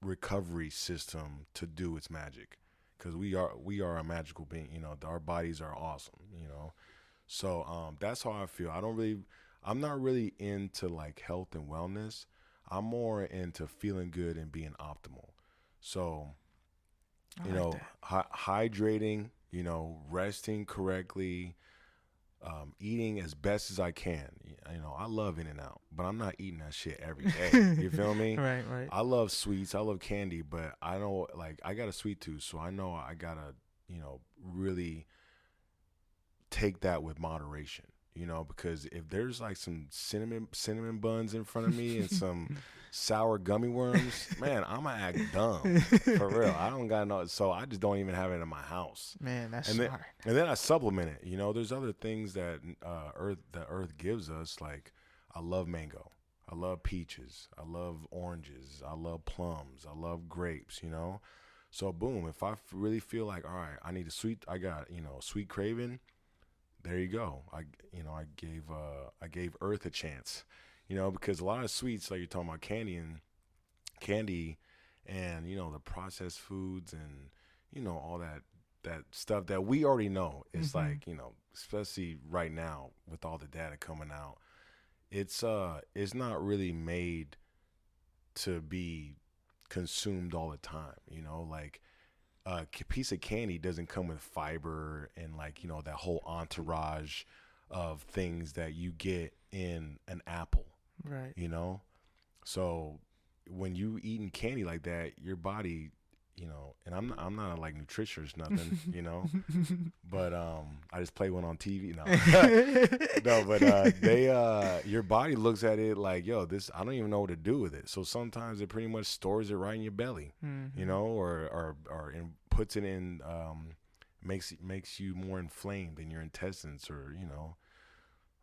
[SPEAKER 2] recovery system to do its magic, because we are a magical being. Our bodies are awesome. So that's how I feel. I'm not really into like health and wellness. I'm more into feeling good and being optimal. So
[SPEAKER 1] I like that.
[SPEAKER 2] hydrating, resting correctly, eating as best as I can. I love In and Out, but I'm not eating that shit every day. You feel me?
[SPEAKER 1] Right, right.
[SPEAKER 2] I love sweets, I love candy, but I know, like, I got a sweet tooth, so I know I gotta, really take that with moderation. Because if there's like some cinnamon buns in front of me and some sour gummy worms, man, I'ma act dumb for real. I don't got no, so I just don't even have it in my house.
[SPEAKER 1] Man, that's
[SPEAKER 2] and then
[SPEAKER 1] smart.
[SPEAKER 2] and then I supplement it. There's other things that Earth gives us. Like I love mango, I love peaches, I love oranges, I love plums, I love grapes. So boom, if I really feel like, all right, I need I got sweet craving. There you go. I gave Earth a chance. Because a lot of sweets, like you're talking about candy, and the processed foods and all that stuff that we already know. It's
[SPEAKER 1] Mm-hmm.
[SPEAKER 2] like, especially right now with all the data coming out, it's not really made to be consumed all the time. Like a piece of candy doesn't come with fiber and, like, that whole entourage of things that you get in an apple.
[SPEAKER 1] Right.
[SPEAKER 2] So when you eating candy like that, your body, and I'm not like nutritionist nothing, but I just play one on TV. No, no, but your body looks at it like, yo, this, I don't even know what to do with it. So sometimes it pretty much stores it right in your belly,
[SPEAKER 1] Mm-hmm.
[SPEAKER 2] or puts it in, makes you more inflamed in your intestines, or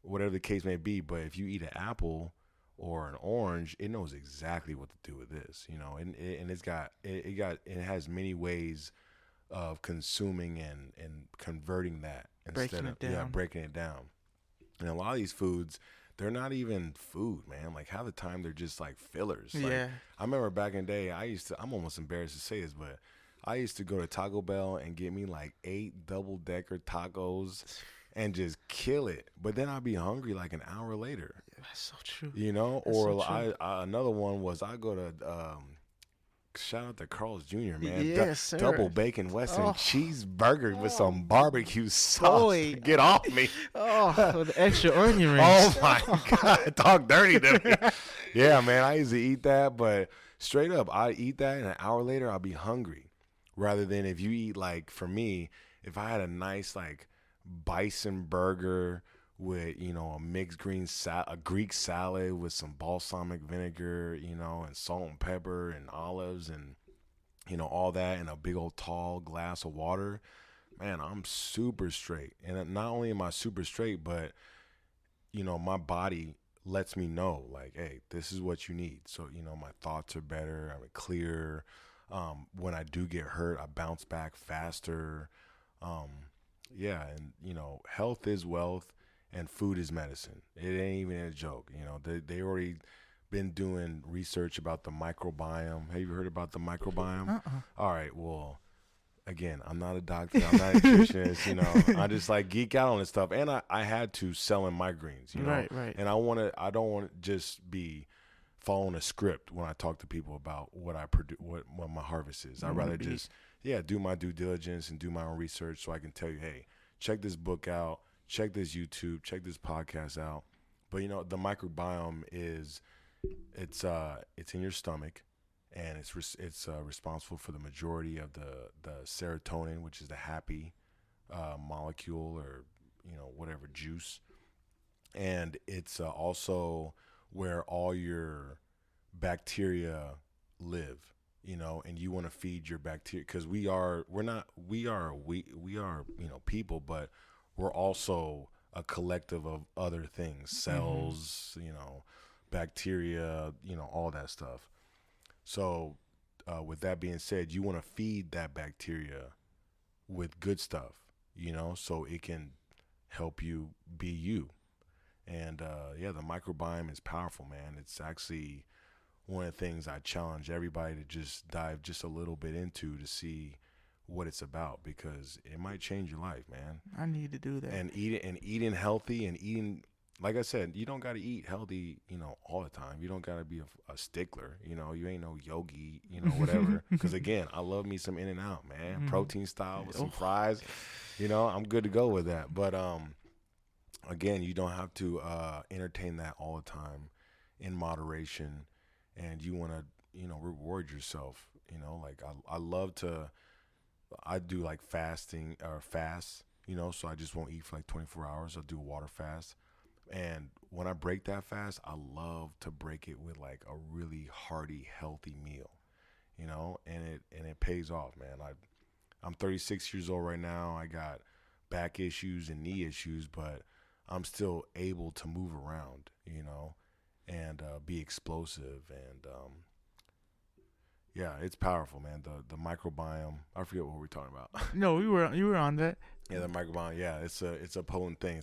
[SPEAKER 2] whatever the case may be. But if you eat an apple or an orange, it knows exactly what to do with this, and it has many ways of consuming and converting that, instead
[SPEAKER 1] Breaking
[SPEAKER 2] of
[SPEAKER 1] it down.
[SPEAKER 2] breaking it down. And a lot of these foods, they're not even food, man. Like half the time they're just like fillers. Like
[SPEAKER 1] Yeah.
[SPEAKER 2] I remember back in the day, I'm almost embarrassed to say this, but I used to go to Taco Bell and get me like 8 double-decker tacos and just kill it. But then I'd be hungry like an hour later,
[SPEAKER 1] That's so true. That's
[SPEAKER 2] or
[SPEAKER 1] so true.
[SPEAKER 2] another one was I go to, shout out to Carl's Jr., man.
[SPEAKER 1] Yes, sir.
[SPEAKER 2] Double bacon Western
[SPEAKER 1] Oh,
[SPEAKER 2] cheeseburger with some barbecue sauce.
[SPEAKER 1] boy.
[SPEAKER 2] Get off me.
[SPEAKER 1] Oh, with the extra onion
[SPEAKER 2] Oh
[SPEAKER 1] rings.
[SPEAKER 2] my God. Talk dirty to me. Yeah, man. I used to eat that, but straight up, I eat that and an hour later I'll be hungry. Rather than if you eat, like, for me, if I had a nice like bison burger with, a mixed a Greek salad with some balsamic vinegar, and salt and pepper and olives and all that, and a big old tall glass of water, man, I'm super straight. And not only am I super straight, but my body lets me know, like, hey, this is what you need. So my thoughts are better, I'm clear. When I do get hurt, I bounce back faster. um, yeah, and health is wealth and food is medicine. It ain't even a joke. They already been doing research about the microbiome. Have you heard about the microbiome?
[SPEAKER 1] Uh-uh.
[SPEAKER 2] All right, well, again, I'm not a doctor, I'm not a nutritionist, I just like geek out on this stuff. And I had to selling migraines,
[SPEAKER 1] Right, right.
[SPEAKER 2] and I don't want to just be following a script when I talk to people about what I produce, what my harvest is. I'd rather just, do my due diligence and do my own research so I can tell you, hey, check this book out, check this YouTube, check this podcast out. But the microbiome it's in your stomach, and it's responsible for the majority of the serotonin, which is the happy molecule, or whatever juice, and it's also where all your bacteria live. And you want to feed your bacteria, because we are people, but we're also a collective of other things, cells, bacteria, all that stuff. So, with that being said, you want to feed that bacteria with good stuff, so it can help you be you. And the microbiome is powerful, man. It's actually one of the things I challenge everybody to just dive just a little bit into, to see what it's about, because it might change your life, man.
[SPEAKER 1] I need to do that.
[SPEAKER 2] And eating healthy, and eating, like I said, you don't got to eat healthy, all the time. You don't got to be a stickler, you ain't no yogi, whatever. Because again, I love me some In-N-Out, man. Protein style with some fries, I'm good to go with that. But again, you don't have to entertain that all the time, in moderation, and you want to, reward yourself. Like I do like fasting or fast, so I just won't eat for like 24 hours. I'll do a water fast. And when I break that fast, I love to break it with like a really hearty, healthy meal, and it pays off, man. I'm 36 years old right now. I got back issues and knee issues, but I'm still able to move around, and be explosive. And it's powerful, man. The microbiome. I forget what we're talking about.
[SPEAKER 1] No, you were on that.
[SPEAKER 2] Yeah, the microbiome. Yeah, it's a potent thing.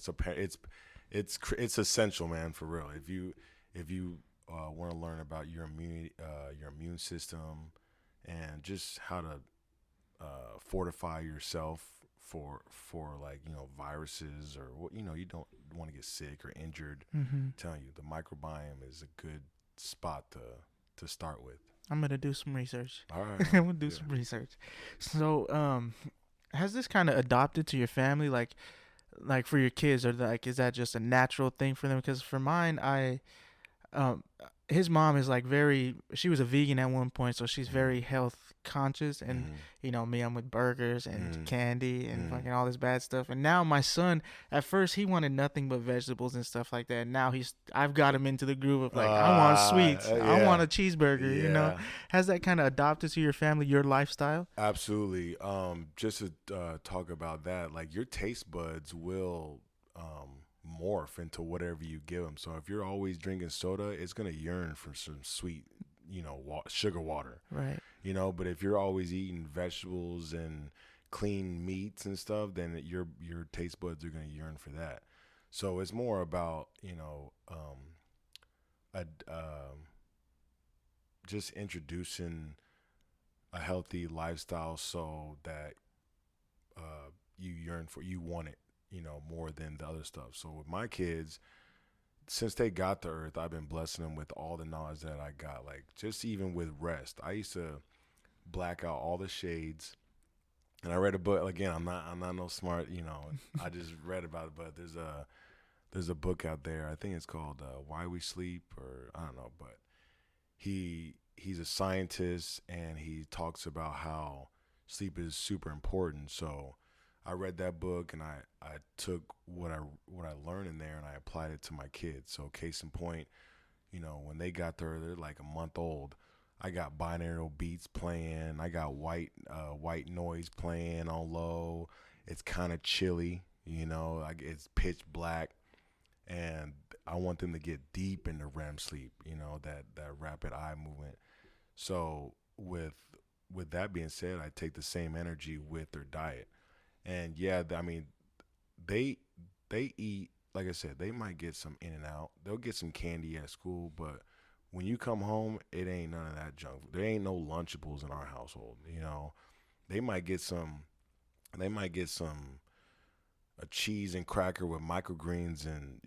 [SPEAKER 2] It's essential, man, for real. If you want to learn about your immune system, and just how to fortify yourself for like viruses, or what, you don't want to get sick or injured. I'm telling you, the microbiome is a good spot to start with.
[SPEAKER 1] I'm gonna do some research.
[SPEAKER 2] All right,
[SPEAKER 1] I'm gonna do some research. So, has this kind of adopted to your family, like for your kids, or like is that just a natural thing for them? Because for mine, um, his mom is like she was a vegan at one point, so she's very health conscious. And me, I'm with burgers and candy and fucking all this bad stuff. And now my son, at first he wanted nothing but vegetables and stuff like that. Now I've got him into the groove of like, I want sweets, I want a cheeseburger. Has that kind of adopted to your family, your lifestyle?
[SPEAKER 2] Absolutely. Just to talk about that, like your taste buds will morph into whatever you give them. So if you're always drinking soda, it's gonna yearn for some sweet, sugar water.
[SPEAKER 1] Right.
[SPEAKER 2] But if you're always eating vegetables and clean meats and stuff, then your taste buds are gonna yearn for that. So it's more about just introducing a healthy lifestyle, so that you want it, more than the other stuff. So with my kids, since they got to earth, I've been blessing them with all the knowledge that I got. Like, just even with rest, I used to black out all the shades. And I read a book. Again, I'm not no smart, I just read about it. But there's a book out there. I think it's called Why We Sleep, or I don't know. But he's a scientist, and he talks about how sleep is super important. So I read that book, and I took what I learned in there, and I applied it to my kids. So case in point, when they got there, they're like a month old. I got binaural beats playing. I got white noise playing on low. It's kind of chilly, like it's pitch black, and I want them to get deep into REM sleep. That rapid eye movement. So with that being said, I take the same energy with their diet. And I mean, they eat, like I said, they might get some In-N-Out. They'll get some candy at school, but when you come home, it ain't none of that junk. There ain't no Lunchables in our household. You know, they might get some. They might get some a cheese and cracker with microgreens and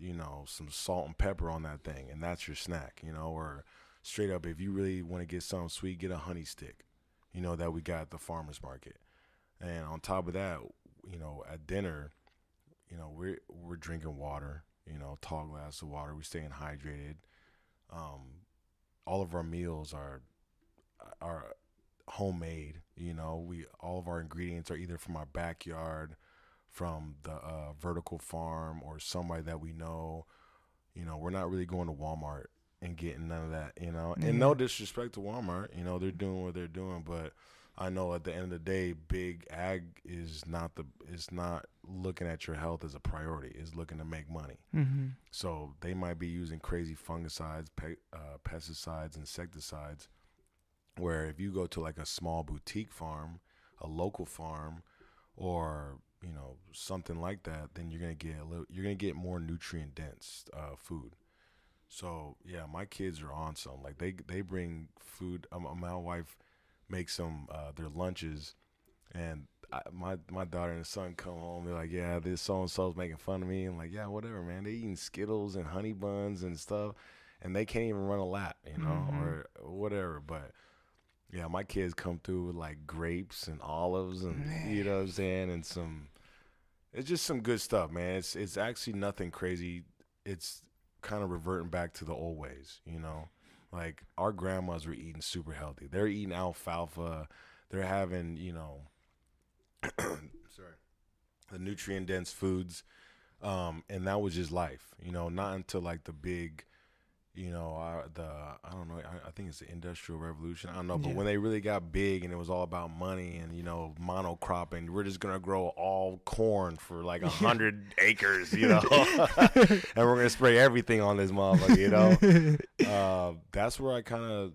[SPEAKER 2] some salt and pepper on that thing, and that's your snack. Or straight up, if you really want to get something sweet, get a honey stick. That we got at the farmers market. And on top of that, at dinner, we're drinking water. Tall glass of water. We're staying hydrated. All of our meals are homemade. We all of our ingredients are either from our backyard, from the vertical farm, or somebody that we know. We're not really going to Walmart and getting none of that. And no disrespect to Walmart. They're doing what they're doing, but I know at the end of the day, big ag is not looking at your health as a priority. It's looking to make money.
[SPEAKER 1] Mm-hmm.
[SPEAKER 2] So they might be using crazy fungicides, pesticides, insecticides, where if you go to like a small boutique farm, a local farm, or something like that, then you're gonna get more nutrient dense food. So yeah, my kids are on some. Like they bring food. My wife makes them their lunches, and my daughter and son come home. They're like, yeah, this so and so's making fun of me. I'm like, yeah, whatever, man. They eating Skittles and honey buns and stuff, and they can't even run a lap,
[SPEAKER 1] Mm-hmm.
[SPEAKER 2] or whatever. But yeah, my kids come through with like grapes and olives, and you know what I'm saying, and it's just some good stuff, man. It's actually nothing crazy. It's kind of reverting back to the old ways, Like our grandmas were eating super healthy. They're eating alfalfa. They're having, sorry, the nutrient dense foods. And that was just life, not until like the big, I don't know, I think it's the Industrial Revolution. I don't know, but
[SPEAKER 1] Yeah.
[SPEAKER 2] when they really got big and it was all about money and, monocropping, we're just going to grow all corn for like 100 acres, and we're going to spray everything on this motherfucker, that's where I kind of,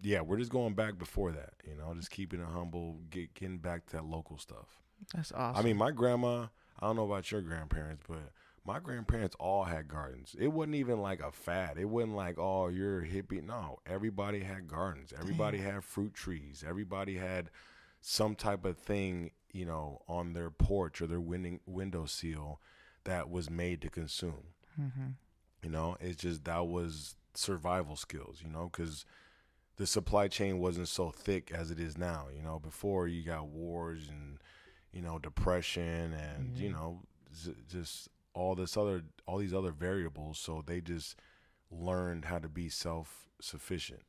[SPEAKER 2] yeah, we're just going back before that, just keeping it humble, getting back to that local stuff.
[SPEAKER 1] That's awesome.
[SPEAKER 2] I mean, my grandma, I don't know about your grandparents, but my grandparents all had gardens. It wasn't even like a fad. It wasn't like, oh, you're a hippie. No, everybody had gardens. Everybody had fruit trees. Everybody had some type of thing, on their porch or their window sill that was made to consume.
[SPEAKER 1] Mm-hmm.
[SPEAKER 2] It's just that was survival skills, because the supply chain wasn't so thick as it is now. Before you got wars and, depression and, just all these other variables. So they just learned how to be self-sufficient,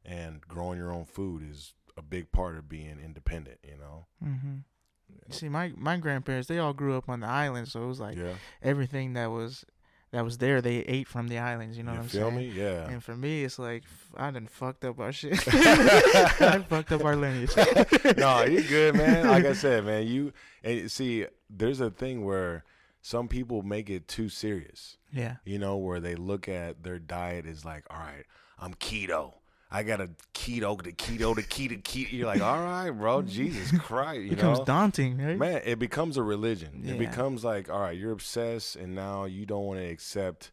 [SPEAKER 2] and growing your own food is a big part of being independent,
[SPEAKER 1] Mm-hmm. See, my grandparents, they all grew up on the island, so it was like
[SPEAKER 2] Yeah.
[SPEAKER 1] everything that was there, they ate from the islands. You know
[SPEAKER 2] You
[SPEAKER 1] what I'm
[SPEAKER 2] feel
[SPEAKER 1] saying?
[SPEAKER 2] me? Yeah.
[SPEAKER 1] And for me, it's like I done fucked up our shit. I fucked up our lineage.
[SPEAKER 2] No, you good, man. Like I said, man, and see, there's a thing where some people make it too serious.
[SPEAKER 1] Yeah.
[SPEAKER 2] Where they look at their diet as like, all right, I'm keto. I got to keto. You're like, all right, bro, Jesus Christ.
[SPEAKER 1] It becomes daunting, right?
[SPEAKER 2] Man, it becomes a religion.
[SPEAKER 1] Yeah.
[SPEAKER 2] It becomes like, all right, you're obsessed, and now you don't want to accept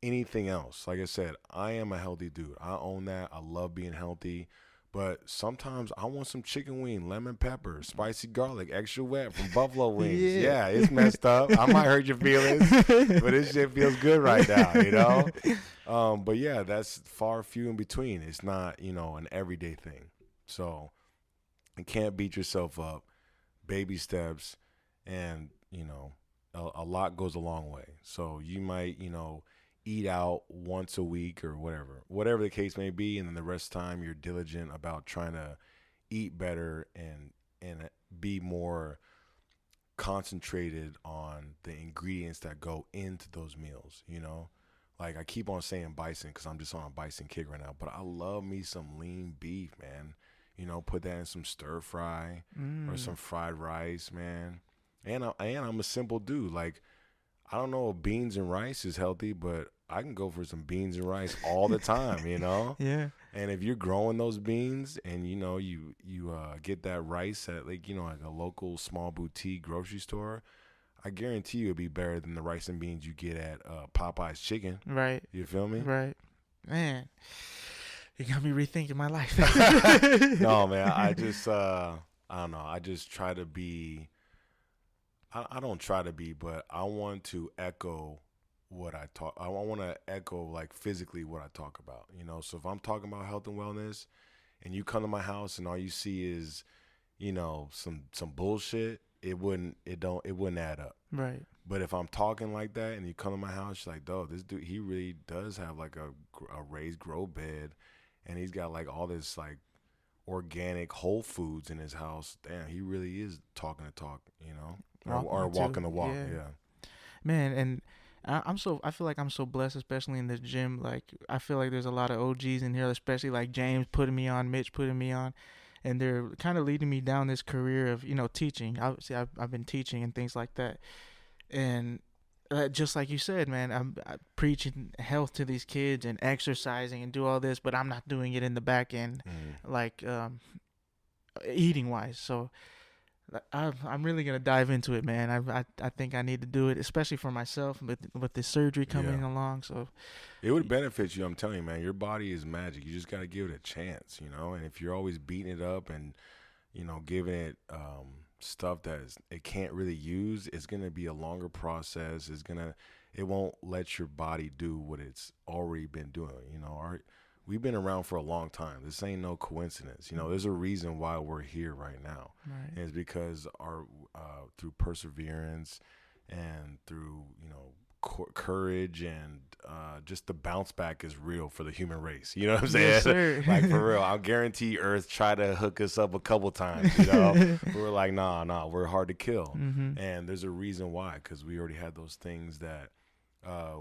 [SPEAKER 2] anything else. Like I said, I am a healthy dude. I own that. I love being healthy. But sometimes I want some chicken wing, lemon pepper, spicy garlic, extra wet from buffalo wings. Yeah, it's messed up. I might hurt your feelings, but this shit feels good right now, But yeah, that's far few in between. It's not, an everyday thing. So you can't beat yourself up. Baby steps, and, a lot goes a long way. So you might, eat out once a week or whatever the case may be, and then the rest of the time you're diligent about trying to eat better and be more concentrated on the ingredients that go into those meals. Like I keep on saying bison because I'm just on a bison kick right now, but I love me some lean beef, man. Put that in some stir fry or some fried rice, man. And I'm a simple dude. Like, I don't know if beans and rice is healthy, but I can go for some beans and rice all the time,
[SPEAKER 1] Yeah.
[SPEAKER 2] And if you're growing those beans and, you get that rice at like a local small boutique grocery store, I guarantee you it'd be better than the rice and beans you get at Popeye's Chicken.
[SPEAKER 1] Right.
[SPEAKER 2] You feel me?
[SPEAKER 1] Right. Man, you got me rethinking my life.
[SPEAKER 2] No, man. I just I don't know. I just try to be. I don't try to be, but I want to echo what I talk. I want to echo like physically what I talk about. You know, so if I'm talking about health and wellness, and you come to my house and all you see is, you know, some bullshit, it wouldn't add up.
[SPEAKER 1] Right.
[SPEAKER 2] But if I'm talking like that and you come to my house, you're like, dog, this dude, he really does have like a raised grow bed, and he's got like all this like organic whole foods in his house. Damn, he really is talking the talk, you know, or walking the walk. Yeah.
[SPEAKER 1] Man, and I feel like I'm so blessed, especially in the gym. Like, I feel like there's a lot of OGs in here, especially like James putting me on, Mitch putting me on, and they're kind of leading me down this career of, you know, teaching. Obviously, I've been teaching and things like that. And just like you said, man, I'm preaching health to these kids and exercising and do all this, but I'm not doing it in the back end, like eating wise. So I'm really gonna dive into it, man. I think I need to do it, especially for myself with the surgery coming along. So
[SPEAKER 2] it would benefit you. I'm telling you, man. Your body is magic. You just got to give it a chance, you know. And if you're always beating it up and, you know, giving it stuff that it can't really use, it's gonna be a longer process. It won't let your body do what it's already been doing. You know, we've been around for a long time. This ain't no coincidence. You know, there's a reason why we're here right now.
[SPEAKER 1] Right.
[SPEAKER 2] And it's because our through perseverance and through, you know, courage and just the bounce back is real for the human race. You know what I'm saying?
[SPEAKER 1] Yes, sir.
[SPEAKER 2] Like, for real, I'll guarantee Earth tried to hook us up a couple times, you know? We're like, nah, we're hard to kill.
[SPEAKER 1] Mm-hmm.
[SPEAKER 2] And there's a reason why, because we already had those things that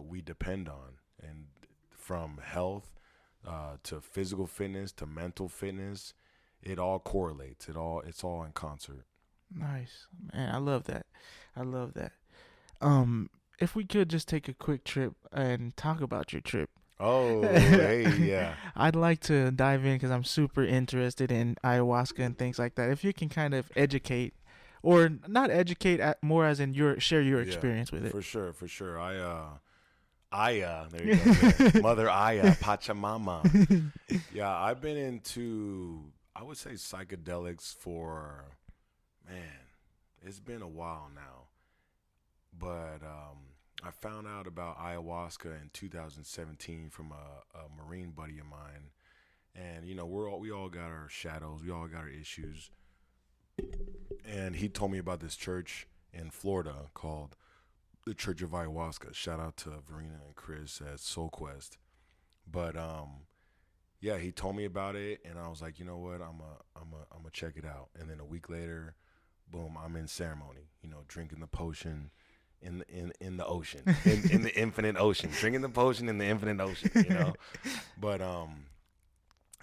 [SPEAKER 2] we depend on. And from health to physical fitness to mental fitness, it all correlates. It's all in concert.
[SPEAKER 1] Nice, man. I love that. If we could just take a quick trip and talk about your trip.
[SPEAKER 2] Oh, hey, yeah.
[SPEAKER 1] I'd like to dive in because I'm super interested in ayahuasca and things like that. If you can kind of educate, or not educate, more as in share your experience with it.
[SPEAKER 2] For sure. Aya, there you go. Mother Aya, Pachamama. Yeah, I've been into, I would say, psychedelics for, man, it's been a while now. But I found out about ayahuasca in 2017 from a Marine buddy of mine. And, you know, we all got our shadows. We all got our issues. And he told me about this church in Florida called the Church of Ayahuasca. Shout out to Verena and Chris at Soul Quest. But yeah, he told me about it, and I was like, you know what, I'm a check it out. And then a week later, boom, I'm in ceremony. You know, drinking the potion in the ocean, in the infinite ocean, drinking the potion in the infinite ocean. You know, but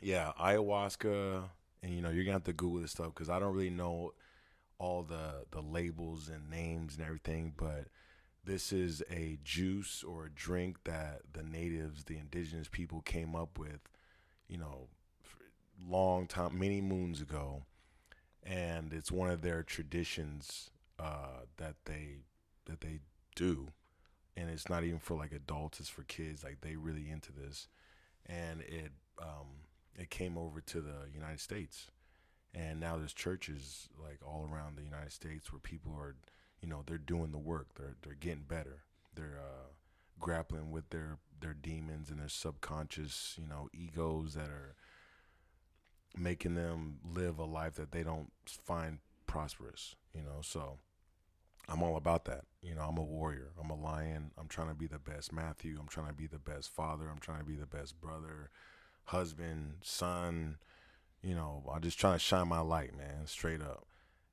[SPEAKER 2] yeah, ayahuasca, and you know, you're gonna have to Google this stuff because I don't really know all the labels and names and everything, but this is a juice or a drink that the natives, the indigenous people came up with, you know, long time, many moons ago. And it's one of their traditions that they do. And it's not even for like adults, it's for kids. Like, they really into this. And it came over to the United States. And now there's churches like all around the United States where people are, you know, they're doing the work. They're getting better. They're grappling with their demons and their subconscious, you know, egos that are making them live a life that they don't find prosperous, you know. So I'm all about that. You know, I'm a warrior. I'm a lion. I'm trying to be the best Matthew. I'm trying to be the best father. I'm trying to be the best brother, husband, son. You know, I'm just trying to shine my light, man, straight up.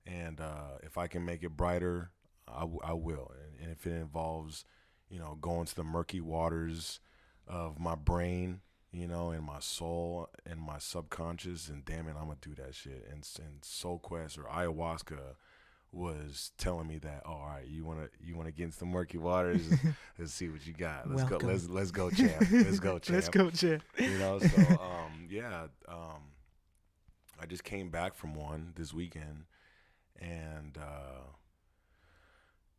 [SPEAKER 2] And if I can make it brighter, I will. And if it involves, you know, going to the murky waters of my brain, you know, and my soul and my subconscious, and damn it, I'm going to do that shit. And Soul Quest or ayahuasca was telling me that, oh, all right, you want to get into the murky waters? Let's see what you got. Let's go, champ. Let's go, champ.
[SPEAKER 1] Let's go, champ.
[SPEAKER 2] You know, so yeah, I just came back from one this weekend, and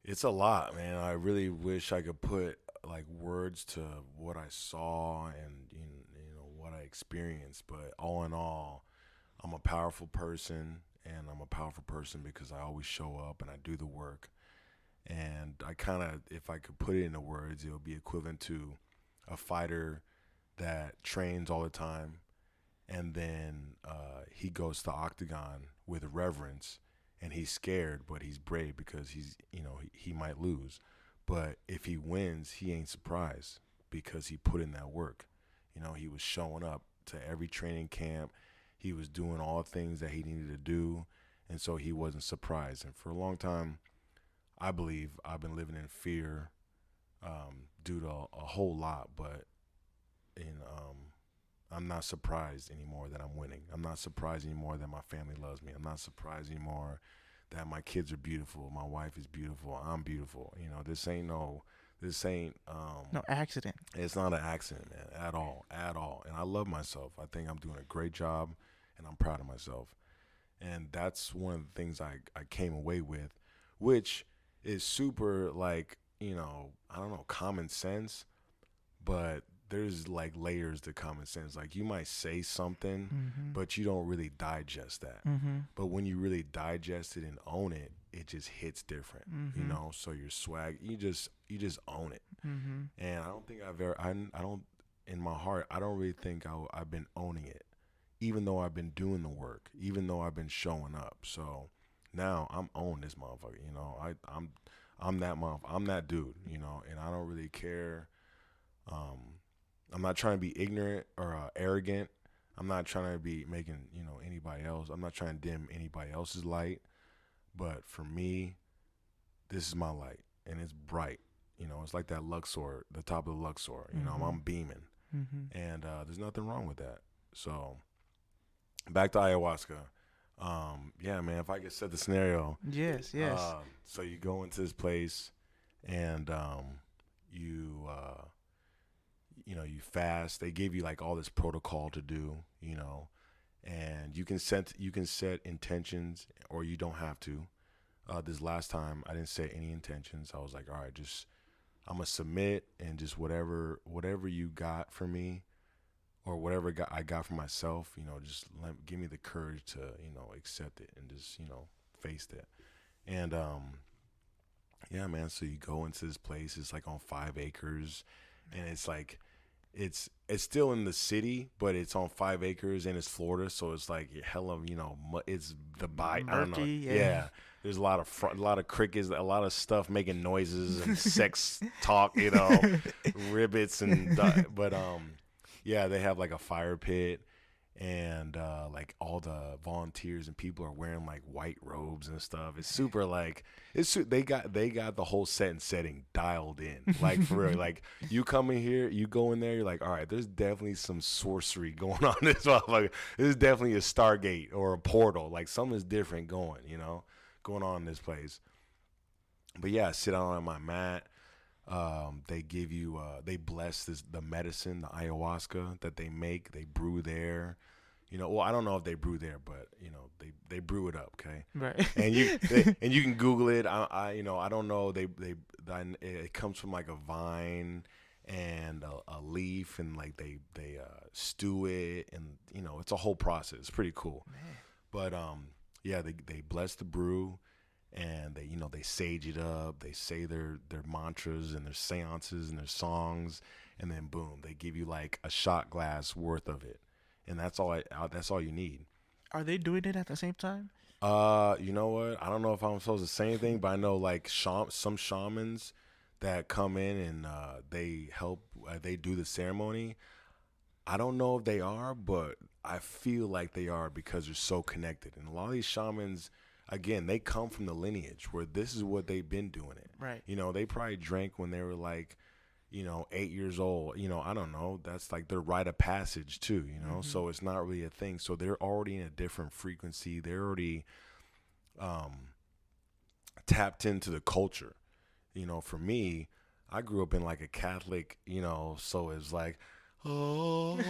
[SPEAKER 2] It's a lot, man. I really wish I could put like words to what I saw and what I experienced. But all in all, I'm a powerful person, and I'm a powerful person because I always show up and I do the work. And I kind of, if I could put it into words, it would be equivalent to a fighter that trains all the time, and then he goes to the octagon with reverence, and he's scared, but he's brave because he might lose, but if he wins, he ain't surprised because he put in that work. He was showing up to every training camp. He was doing all the things that he needed to do, and so he wasn't surprised. And for a long time, I believe I've been living in fear due to a whole lot, but I'm not surprised anymore that I'm winning. I'm not surprised anymore that my family loves me. I'm not surprised anymore that my kids are beautiful. My wife is beautiful. I'm beautiful. This ain't
[SPEAKER 1] No accident.
[SPEAKER 2] it's not an accident, man, at all. And I love myself. I think I'm doing a great job, and I'm proud of myself. And that's one of the things I came away with, which is super like, I don't know, common sense, but there's like layers to common sense. Like you might say something,
[SPEAKER 1] Mm-hmm.
[SPEAKER 2] but you don't really digest that.
[SPEAKER 1] Mm-hmm.
[SPEAKER 2] But when you really digest it and own it, it just hits different.
[SPEAKER 1] Mm-hmm.
[SPEAKER 2] So your swag, you just own it.
[SPEAKER 1] Mm-hmm.
[SPEAKER 2] And I don't think I don't, in my heart, I don't really think I've been owning it, even though I've been doing the work, even though I've been showing up. So now I'm on this motherfucker. I'm that I'm that dude. And I don't really care. I'm not trying to be ignorant or arrogant. I'm not trying to be making anybody else. I'm not trying to dim anybody else's light. But for me, this is my light, and it's bright. It's like that Luxor, the top of the Luxor.
[SPEAKER 1] Mm-hmm.
[SPEAKER 2] I'm beaming,
[SPEAKER 1] Mm-hmm.
[SPEAKER 2] and there's nothing wrong with that. So back to ayahuasca. Yeah, man. If I could set the scenario,
[SPEAKER 1] Yes, yes.
[SPEAKER 2] so you go into this place, and you you fast. They give you like all this protocol to do, and you can set intentions, or you don't have to. This last time I didn't set any intentions. I was like, all right, just I'm gonna submit, and just whatever you got for me, or whatever I got for myself, just give me the courage to accept it, and just face it. And yeah, man. So you go into this place. It's like on 5 acres, and it's like it's still in the city, but it's on 5 acres, and it's Florida, so it's like hella, it's the bite. I don't know.
[SPEAKER 1] Murky, yeah.
[SPEAKER 2] Yeah. There's a lot of crickets, a lot of stuff making noises and sex talk, ribbits but yeah, they have like a fire pit, and like all the volunteers and people are wearing like white robes and stuff. It's super like they got the whole set and setting dialed in, like for real. Like you come in here, you go in there, you're like, all right, there's definitely some sorcery going on in this motherfucker. This is definitely a Stargate or a portal. Like something's different going on in this place. But yeah, I sit down on my mat. They give you, they bless the medicine, the ayahuasca that they make. They brew there. Well, I don't know if they brew there, but they brew it up, okay.
[SPEAKER 1] Right.
[SPEAKER 2] And you can Google it. I don't know. It comes from like a vine and a leaf, and like they stew it, and it's a whole process. It's pretty cool.
[SPEAKER 1] Man.
[SPEAKER 2] But yeah, they bless the brew, and they sage it up. They say their mantras and their seances and their songs, and then boom, they give you like a shot glass worth of it, and that's all you need.
[SPEAKER 1] Are they doing it at the same time?
[SPEAKER 2] You know what? I don't know if I'm supposed to say anything, but I know like some shamans that come in, and they help. They do the ceremony. I don't know if they are, but I feel like they are because they're so connected. And a lot of these shamans, again, they come from the lineage where this is what they've been doing it.
[SPEAKER 1] Right.
[SPEAKER 2] They probably drank when they were like, 8 years old. I don't know. That's like their rite of passage too,
[SPEAKER 1] Mm-hmm.
[SPEAKER 2] So it's not really a thing. So they're already in a different frequency. They're already tapped into the culture. For me, I grew up in like a Catholic, so it's like, Oh,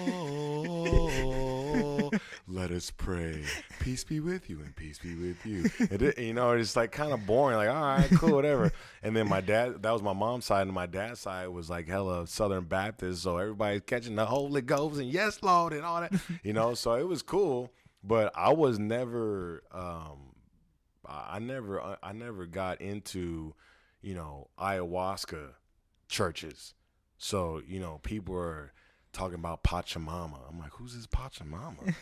[SPEAKER 2] let us pray. Peace be with you and peace be with you. And it's like kind of boring. Like, all right, cool, whatever. And then my dad, that was my mom's side, and my dad's side was like hella Southern Baptist. So everybody's catching the Holy Ghost and yes, Lord, and all that. So it was cool. But I was never, I never got into, ayahuasca churches. So, people are talking about Pachamama. I'm like, who's this Pachamama?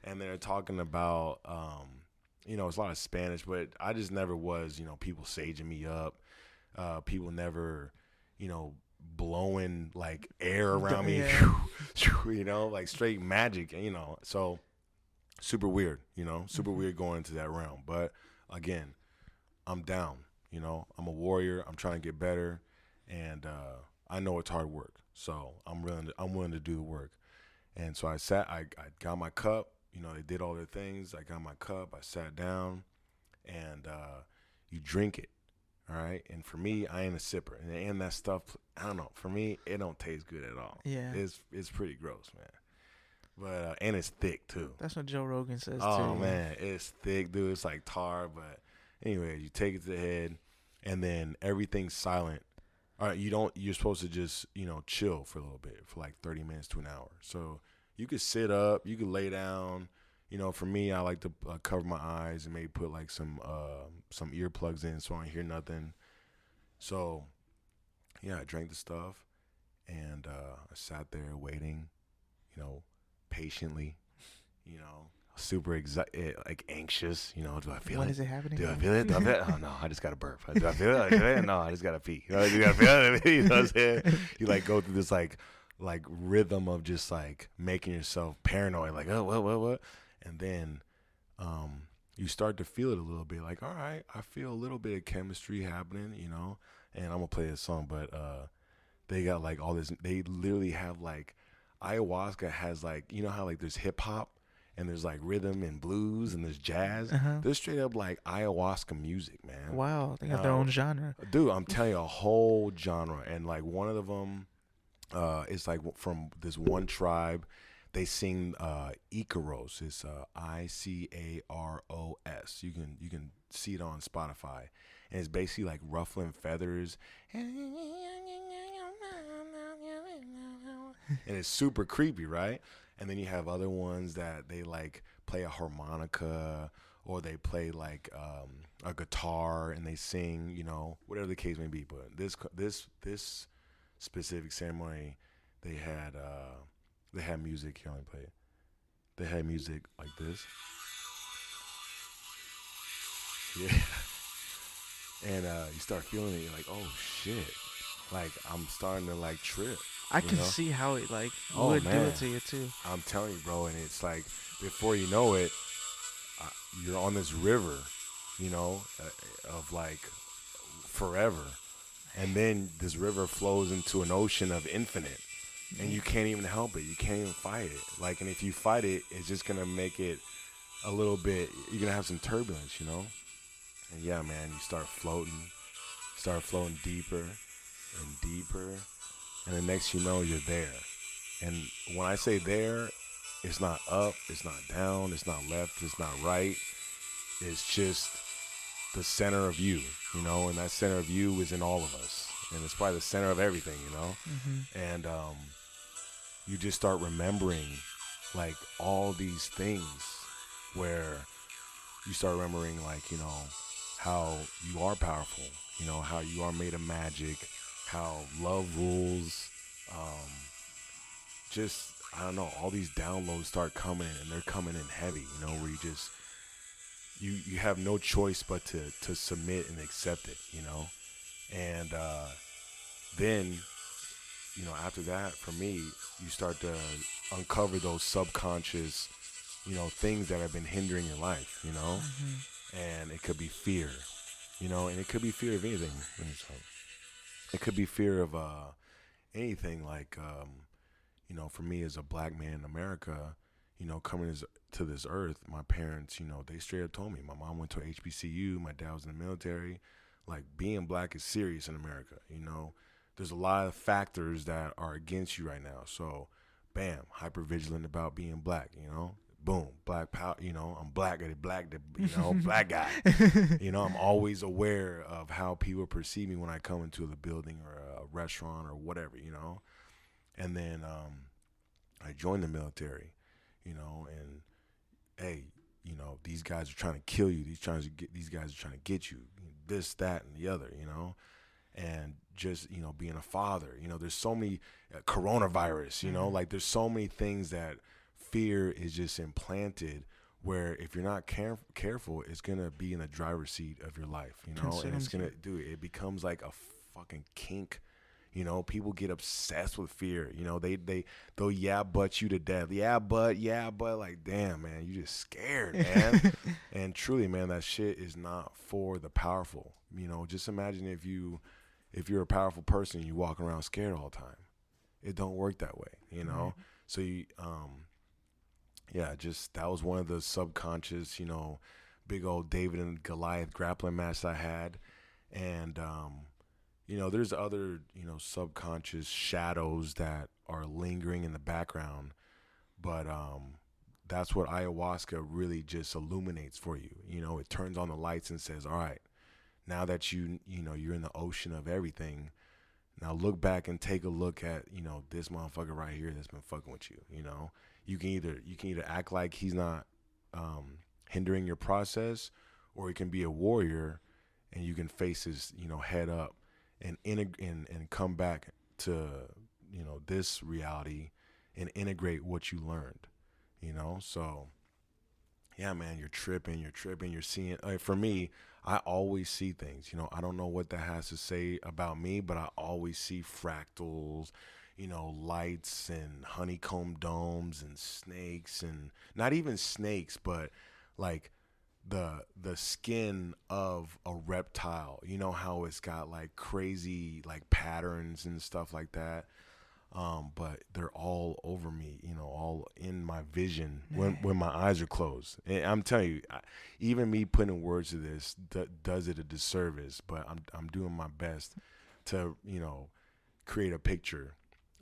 [SPEAKER 2] And they're talking about, it's a lot of Spanish, but I just never was, people saging me up. People never, blowing like air around me, like straight magic, so super weird, super weird going into that realm. But again, I'm down, I'm a warrior. I'm trying to get better. And, I know it's hard work, so I'm willing to do the work. And so I got my cup. They did all their things. I got my cup. I sat down, and you drink it, all right. And for me, I ain't a sipper, and that stuff, I don't know. For me, it don't taste good at all.
[SPEAKER 1] Yeah,
[SPEAKER 2] it's pretty gross, man. But and it's thick too.
[SPEAKER 1] That's what Joe Rogan says too.
[SPEAKER 2] Oh man, it's thick, dude. It's like tar. But anyway, you take it to the head, and then everything's silent. All right, you're supposed to just, chill for a little bit, for like 30 minutes to an hour. So you could sit up, you could lay down. For me, I like to cover my eyes and maybe put like some earplugs in so I don't hear nothing. So, yeah, I drank the stuff, and I sat there waiting, patiently, super like anxious, do I feel
[SPEAKER 1] when
[SPEAKER 2] it?
[SPEAKER 1] is it happening?
[SPEAKER 2] Do I feel it? Oh no, I just got to burp. Do I feel it? No, I just got to pee. You got to feel it? You know what I'm saying? You like go through this like rhythm of just like making yourself paranoid, like, oh, what? And then you start to feel it a little bit, like, all right, I feel a little bit of chemistry happening, and I'm gonna play this song, but they got like all this, they literally have like, ayahuasca has like, how like there's hip hop and there's like rhythm and blues and there's jazz. There's straight up like ayahuasca music, man.
[SPEAKER 1] Wow, they got their own genre.
[SPEAKER 2] Dude, I'm telling you, a whole genre. And like one of them is like from this one tribe. They sing Icaros. It's Icaros. You can see it on Spotify. And it's basically like ruffling feathers. And it's super creepy, right? And then you have other ones that they like play a harmonica, or they play like a guitar and they sing, whatever the case may be. But this specific ceremony, they had music. Here, let me play it. They had music like this. Yeah. And you start feeling it. You're like, oh shit! Like I'm starting to like trip.
[SPEAKER 1] I can see how it like would do it to you too.
[SPEAKER 2] I'm telling you, bro, and it's like before you know it, you're on this river, of like forever, and then this river flows into an ocean of infinite, and you can't even help it. You can't even fight it. Like, and if you fight it, it's just gonna make it a little bit. You're gonna have some turbulence, And yeah, man, you start floating deeper and deeper. And the next you know, you're there. And when I say there, it's not up, it's not down, it's not left, it's not right. It's just the center of you, and that center of you is in all of us. And it's probably the center of everything, And you just start remembering, like, all these things where you start remembering, like, how you are powerful, how you are made of magic, how love rules, just, I don't know, all these downloads start coming in, and they're coming in heavy, where you just, you have no choice but to submit and accept it, and then, after that, for me, you start to uncover those subconscious, things that have been hindering your life, and it could be fear, and it could be fear of anything. It could be fear of anything, like, for me as a black man in America, coming to this earth, my parents, they straight up told me. My mom went to HBCU, my dad was in the military. Like, being black is serious in America, there's a lot of factors that are against you right now. So, bam, hyper vigilant about being black. Boom, black power. I'm black, black guy. I'm always aware of how people perceive me when I come into the building or a restaurant or whatever. And then I joined the military. And hey, these guys are trying to kill you. These guys are trying to get you. This, that, and the other. And just being a father. There's so many coronavirus. Like there's so many things that fear is just implanted. Where if you're not careful, it's gonna be in the driver's seat of your life. And it's gonna it becomes like a fucking kink. People get obsessed with fear. They'll butt you to death. But like, damn, man, you just scared, man. And truly, man, that shit is not for the powerful. Just imagine if you're a powerful person, you walk around scared all the time. It don't work that way, Right. So you, just that was one of the subconscious, big old David and Goliath grappling match I had, and there's other, subconscious shadows that are lingering in the background, but that's what ayahuasca really just illuminates for you. It turns on the lights and says, all right, now that you're in the ocean of everything, now look back and take a look at, this motherfucker right here that's been fucking with you. You can either act like he's not hindering your process, or he can be a warrior and you can face his, head up and come back to, this reality and integrate what you learned, So, yeah, man, you're tripping, you're seeing, for me, I always see things, I don't know what that has to say about me, but I always see fractals, lights and honeycomb domes and snakes, and not even snakes, but like the skin of a reptile, how it's got like crazy like patterns and stuff like that. But they're all over me, all in my vision when my eyes are closed. And I'm telling you, even me putting words to this does it a disservice. But I'm doing my best to create a picture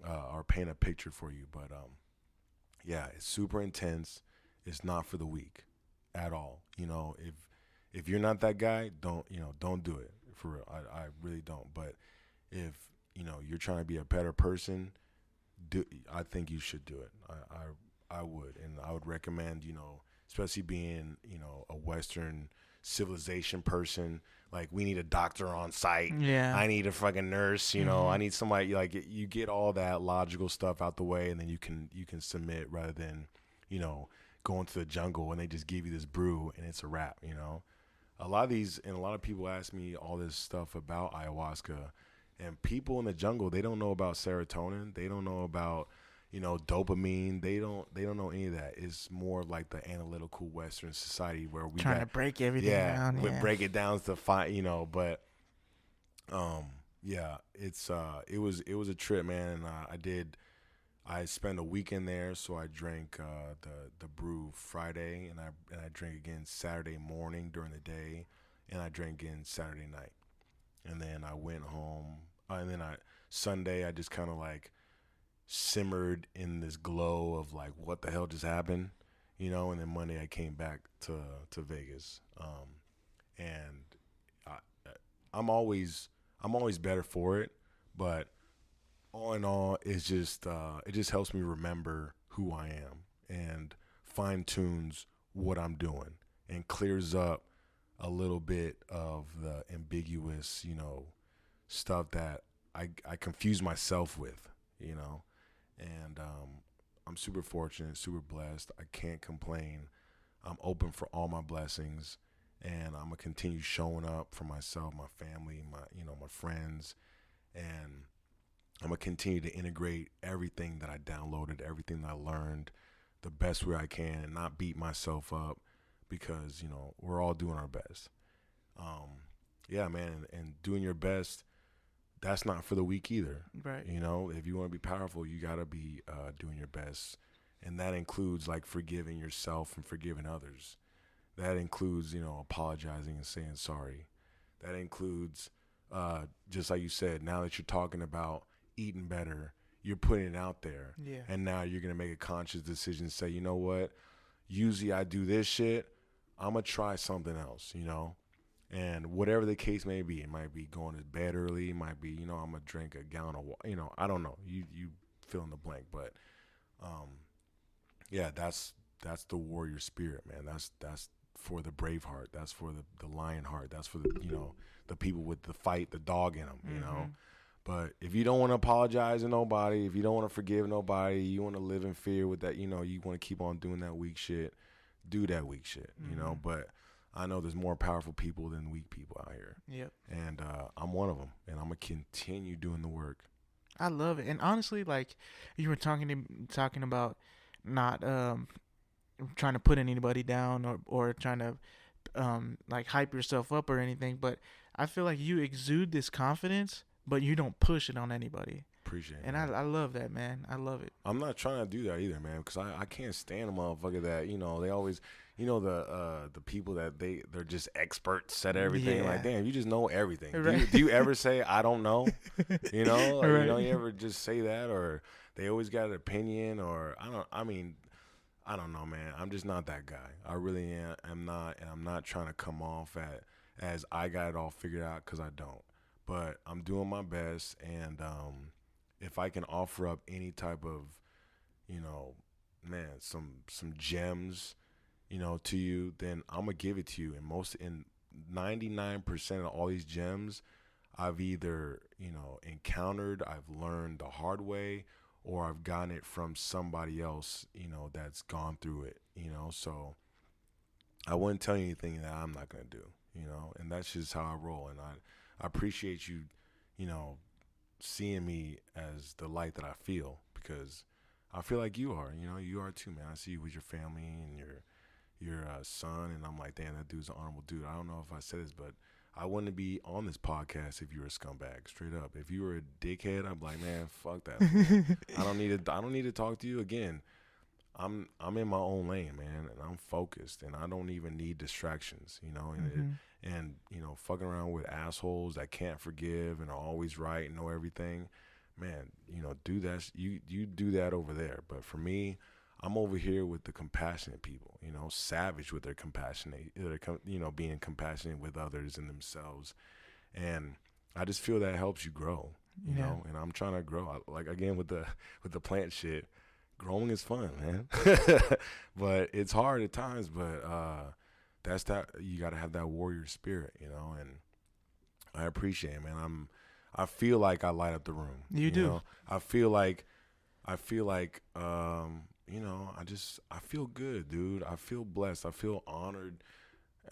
[SPEAKER 2] or paint a picture for you. But it's super intense. It's not for the weak at all. If you're not that guy, don't do it for real. I really don't. But if you're trying to be a better person, I think you should do it. I would, and I would recommend, especially being, a Western civilization person. Like, we need a doctor on site.
[SPEAKER 1] Yeah.
[SPEAKER 2] I need a fucking nurse. I need somebody. Like, you get all that logical stuff out the way, and then you can submit rather than, going to the jungle and they just give you this brew and it's a wrap. A lot of people ask me all this stuff about ayahuasca. And people in the jungle, they don't know about serotonin. They don't know about, dopamine. They don't know any of that. It's more like the analytical Western society where we
[SPEAKER 1] trying to break everything down.
[SPEAKER 2] We break it down to find, But, it was a trip, man. And I spent a weekend there, so I drank the brew Friday, and I drank again Saturday morning during the day, and I drank again Saturday night. And then I went home, and then Sunday I just kind of like simmered in this glow of like, what the hell just happened, And then Monday I came back to Vegas, and I'm always better for it, but all in all, it's just it just helps me remember who I am and fine tunes what I'm doing and clears up a little bit of the ambiguous, stuff that I confuse myself with, and I'm super fortunate, super blessed. I can't complain. I'm open for all my blessings, and I'm gonna continue showing up for myself, my family, my friends, and I'm gonna continue to integrate everything that I downloaded, everything that I learned, the best way I can, and not beat myself up, because we're all doing our best. Man, and doing your best, that's not for the weak either.
[SPEAKER 1] Right.
[SPEAKER 2] If you want to be powerful, you gotta be doing your best, and that includes like forgiving yourself and forgiving others. That includes apologizing and saying sorry. That includes just like you said, now that you're talking about eating better, you're putting it out there.
[SPEAKER 1] Yeah.
[SPEAKER 2] And now you're going to make a conscious decision and say, you know what? Usually I do this shit. I'm going to try something else, you know? And whatever the case may be, it might be going to bed early. It might be, you know, I'm going to drink a gallon of water. You know, I don't know. You fill in the blank. But, yeah, that's the warrior spirit, man. That's for the brave heart. That's for the lion heart. That's for the, you know, the people with the fight, the dog in them, you know? But if you don't want to apologize to nobody, if you don't want to forgive nobody, you want to live in fear with that, you know, you want to keep on doing that weak shit, do that weak shit, you know? But I know there's more powerful people than weak people out here.
[SPEAKER 1] Yep.
[SPEAKER 2] And I'm one of them, and I'm going to continue doing the work.
[SPEAKER 1] I love it. And honestly, like you were talking about not trying to put anybody down or trying to like hype yourself up or anything, but I feel like you exude this confidence, but you don't push it on anybody.
[SPEAKER 2] Appreciate it.
[SPEAKER 1] And I love that, man. I love it.
[SPEAKER 2] I'm not trying to do that either, man, because I can't stand a motherfucker that, you know, they always, you know, the people that they're just experts at everything.
[SPEAKER 1] Yeah.
[SPEAKER 2] Like, damn, you just know everything.
[SPEAKER 1] Right.
[SPEAKER 2] Do you ever say, I don't know? You know? Like,
[SPEAKER 1] Right.
[SPEAKER 2] you know, you ever just say that? Or they always got an opinion? Or I don't know, man. I'm just not that guy. I really am not, and I'm not trying to come off as I got it all figured out, because I don't. But I'm doing my best, and if I can offer up any type of, you know, man, some gems, you know, to you, then I'm gonna give it to you. And 99% of all these gems, I've either, you know, encountered, I've learned the hard way, or I've gotten it from somebody else, you know, that's gone through it, you know. So I wouldn't tell you anything that I'm not gonna do, you know, and that's just how I roll. And I appreciate you, you know, seeing me as the light that I feel, because I feel like you are, you know, you are too, man. I see you with your family and your son, and I'm like, damn, that dude's an honorable dude. I don't know if I said this, but I wouldn't be on this podcast if you were a scumbag, straight up. If you were a dickhead, I'm like, man, fuck that. I don't need to talk to you again. I'm in my own lane, man, and I'm focused, and I don't even need distractions, you know. And you know, fucking around with assholes that can't forgive and are always right and know everything, man, you know, do that. You do that over there. But for me, I'm over here with the compassionate people, you know, savage with their compassionate, you know, being compassionate with others and themselves. And I just feel that helps you grow, you know, and I'm trying to grow. Like, again, with the plant shit, growing is fun, man. But it's hard at times, but that's that. You got to have that warrior spirit, you know, and I appreciate it, man. I feel like I light up the room.
[SPEAKER 1] You do.
[SPEAKER 2] Know? I feel like you know, I feel good, dude. I feel blessed. I feel honored.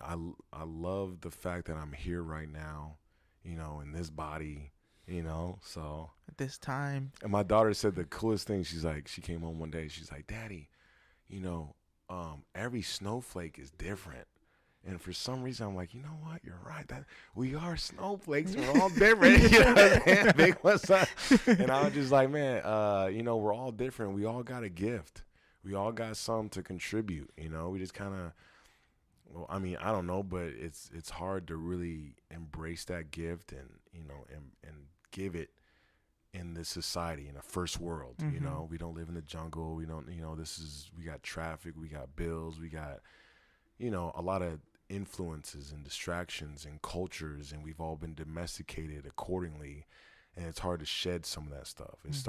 [SPEAKER 2] I love the fact that I'm here right now, you know, in this body, you know, so.
[SPEAKER 1] At this time.
[SPEAKER 2] And my daughter said the coolest thing. She's like, she came home one day. She's like, Daddy, you know, every snowflake is different. And for some reason, I'm like, you know what? You're right. That we are snowflakes. We're all different. You know what I'm saying? Big what's up? And I was just like, man, you know, we're all different. We all got a gift. We all got something to contribute. You know, we just kind of, well, I mean, I don't know, but it's hard to really embrace that gift and, you know, and give it in this society, in a first world. You know, we don't live in the jungle. We don't, you know, we got traffic, we got bills, we got, you know, a lot of influences and distractions and cultures, and we've all been domesticated accordingly, and it's hard to shed some of that stuff. It's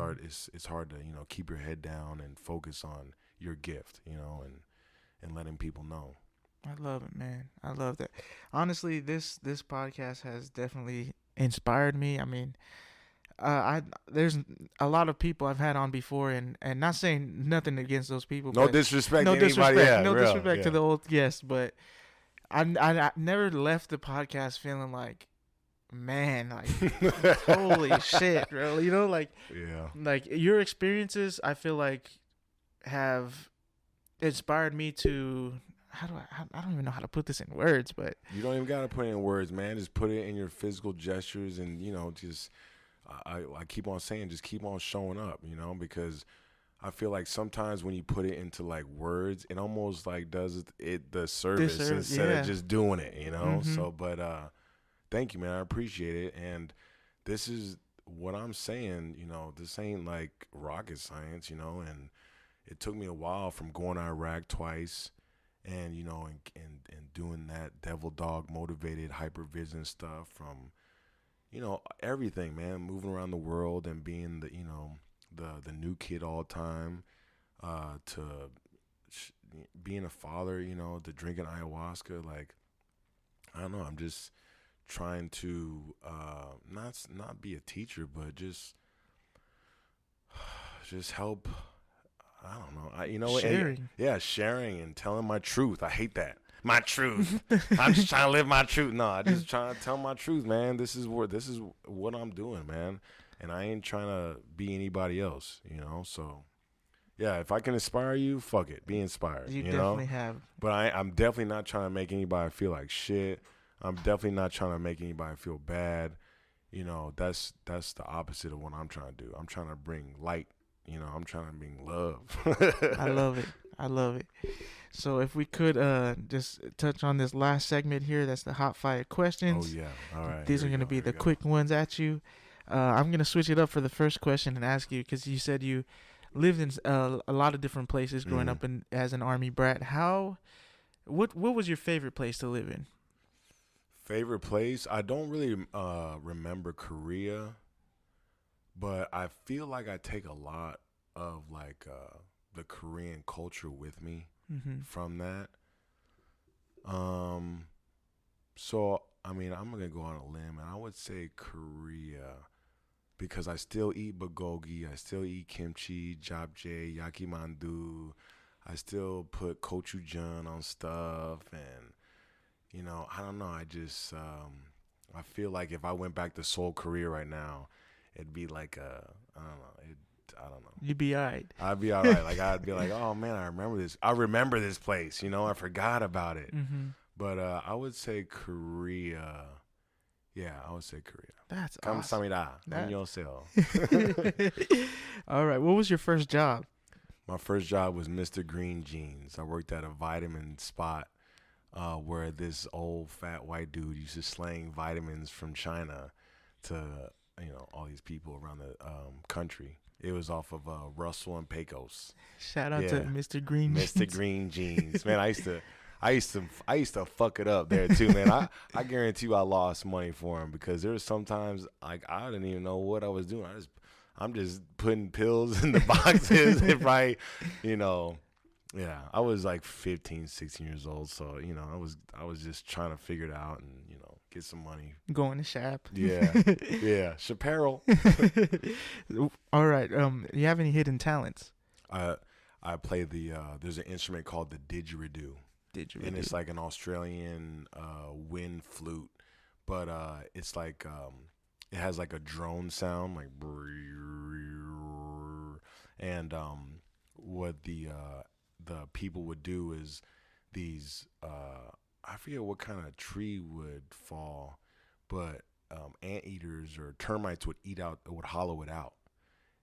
[SPEAKER 2] hard to, you know, keep your head down and focus on your gift, you know, and letting people know.
[SPEAKER 1] I love it, man. I love that. Honestly, this podcast has definitely inspired me. I mean, there's a lot of people I've had on before, and not saying nothing against those people.
[SPEAKER 2] No disrespect to anybody. Yeah,
[SPEAKER 1] no disrespect to the old guests, but I never left the podcast feeling like, man, like holy shit, bro. You know, like,
[SPEAKER 2] yeah,
[SPEAKER 1] like your experiences, I feel like have inspired me to. I don't even know how to put this in words, but
[SPEAKER 2] you don't even gotta put it in words, man. Just put it in your physical gestures, and, you know, just I keep on saying, just keep on showing up, you know, because I feel like sometimes when you put it into like words, it almost like does it the service instead of just doing it, you know. So, but Thank you, man. I appreciate it. And this is what I'm saying. This ain't like rocket science. And it took me a while from going to Iraq twice, and and doing that devil dog motivated hypervision stuff from everything, man. Moving around the world and being the new kid all the time, to being a father, to drinking ayahuasca. Like, I don't know. I'm just trying to not be a teacher, but just help. I don't know.
[SPEAKER 1] Sharing.
[SPEAKER 2] Sharing and telling my truth. I hate that. My truth. I'm just trying to live my truth. No, I just trying to tell my truth, man. This is what I'm doing, man. And I ain't trying to be anybody else, So, yeah, if I can inspire you, fuck it. Be inspired.
[SPEAKER 1] You definitely have.
[SPEAKER 2] But I'm definitely not trying to make anybody feel like shit. I'm definitely not trying to make anybody feel bad. That's the opposite of what I'm trying to do. I'm trying to bring light. I'm trying to bring love.
[SPEAKER 1] I love it. So if we could just touch on this last segment here, that's the hot fire questions.
[SPEAKER 2] Oh, yeah. All right.
[SPEAKER 1] These are going to be the quick ones at you. I'm going to switch it up for the first question and ask you, because you said you lived in a lot of different places growing up as an Army brat. What was your favorite place to live in?
[SPEAKER 2] Favorite place? I don't really remember Korea, but I feel like I take a lot of like the Korean culture with me from that. So I mean, I'm gonna go on a limb, and I would say Korea, because I still eat bulgogi, I still eat kimchi, japchae, yakimandu. I still put gochujang on stuff, and I don't know. I just I feel like if I went back to Seoul, Korea right now, it'd be like I don't know. I don't know.
[SPEAKER 1] You'd be all right.
[SPEAKER 2] I'd be all right. Like, I'd be like, oh man, I remember this place. I forgot about it. But I would say Korea. Yeah, I would say Korea.
[SPEAKER 1] That's awesome.
[SPEAKER 2] 감사합니다. 안녕하세요.
[SPEAKER 1] All right. What was your first job?
[SPEAKER 2] My first job was Mr. Green Jeans. I worked at a vitamin spot where this old fat white dude used to slang vitamins from China to all these people around the country. It was off of Russell and Pecos.
[SPEAKER 1] Shout out to Mr. Green Jeans.
[SPEAKER 2] Mr. Green Jeans. Man, I used to fuck it up there too, man. I guarantee you I lost money for him, because there was sometimes like I didn't even know what I was doing. I'm just putting pills in the boxes and probably, yeah, I was like 15, 16 years old, so I was just trying to figure it out and get some money.
[SPEAKER 1] Going to shop.
[SPEAKER 2] Yeah, yeah, Chaparral.
[SPEAKER 1] All right. You have any hidden talents?
[SPEAKER 2] I play there's an instrument called the didgeridoo. And it's like an Australian wind flute, but it's like it has like a drone sound, like, and what the people would do is these I forget what kind of tree would fall, but anteaters or termites would hollow it out.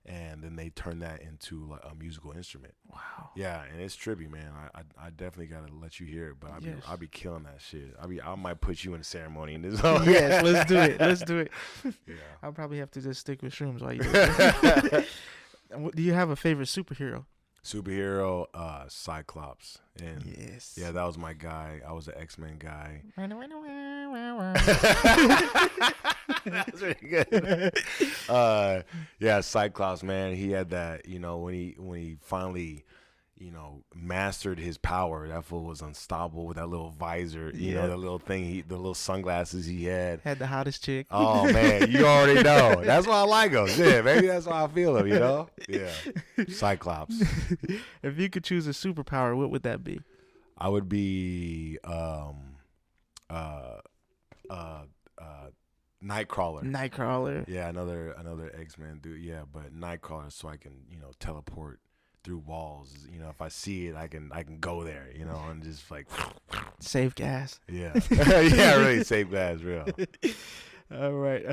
[SPEAKER 2] And then they turn that into like a musical instrument.
[SPEAKER 1] Wow.
[SPEAKER 2] Yeah, and it's trippy, man. I definitely gotta let you hear it, but I'll be killing that shit. I might put you in a ceremony in this.
[SPEAKER 1] Yes, let's do it. Let's do it.
[SPEAKER 2] Yeah.
[SPEAKER 1] I'll probably have to just stick with shrooms while you do it. Do you have a favorite superhero?
[SPEAKER 2] Superhero, Cyclops. And
[SPEAKER 1] yes.
[SPEAKER 2] Yeah, that was my guy. I was an X-Men guy. That's really good. Yeah, Cyclops, man. He had that, when he finally, mastered his power. That fool was unstoppable with that little visor, the little thing, the little sunglasses he had.
[SPEAKER 1] Had the hottest chick.
[SPEAKER 2] Oh man, you already know. That's why I like him. Yeah, maybe that's why I feel him. Yeah, Cyclops.
[SPEAKER 1] If you could choose a superpower, what would that be?
[SPEAKER 2] I would be Nightcrawler.
[SPEAKER 1] Nightcrawler.
[SPEAKER 2] Yeah, another X-Men dude. Yeah, but Nightcrawler, so I can teleport through walls. If I see it, I can go there. And just like
[SPEAKER 1] save gas.
[SPEAKER 2] Yeah, yeah, really save gas, real.
[SPEAKER 1] All right.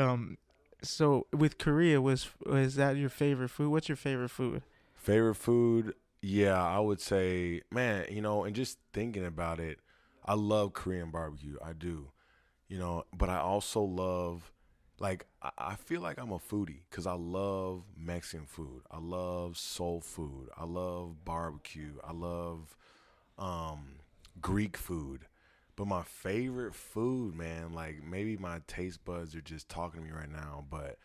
[SPEAKER 1] So with Korea, was that your favorite food? What's your favorite food?
[SPEAKER 2] Favorite food? Yeah, I would say, man, and just thinking about it, I love Korean barbecue. I do. but I also love, like, I feel like I'm a foodie because I love Mexican food. I love soul food. I love barbecue. I love Greek food. But my favorite food, man, like maybe my taste buds are just talking to me right now, but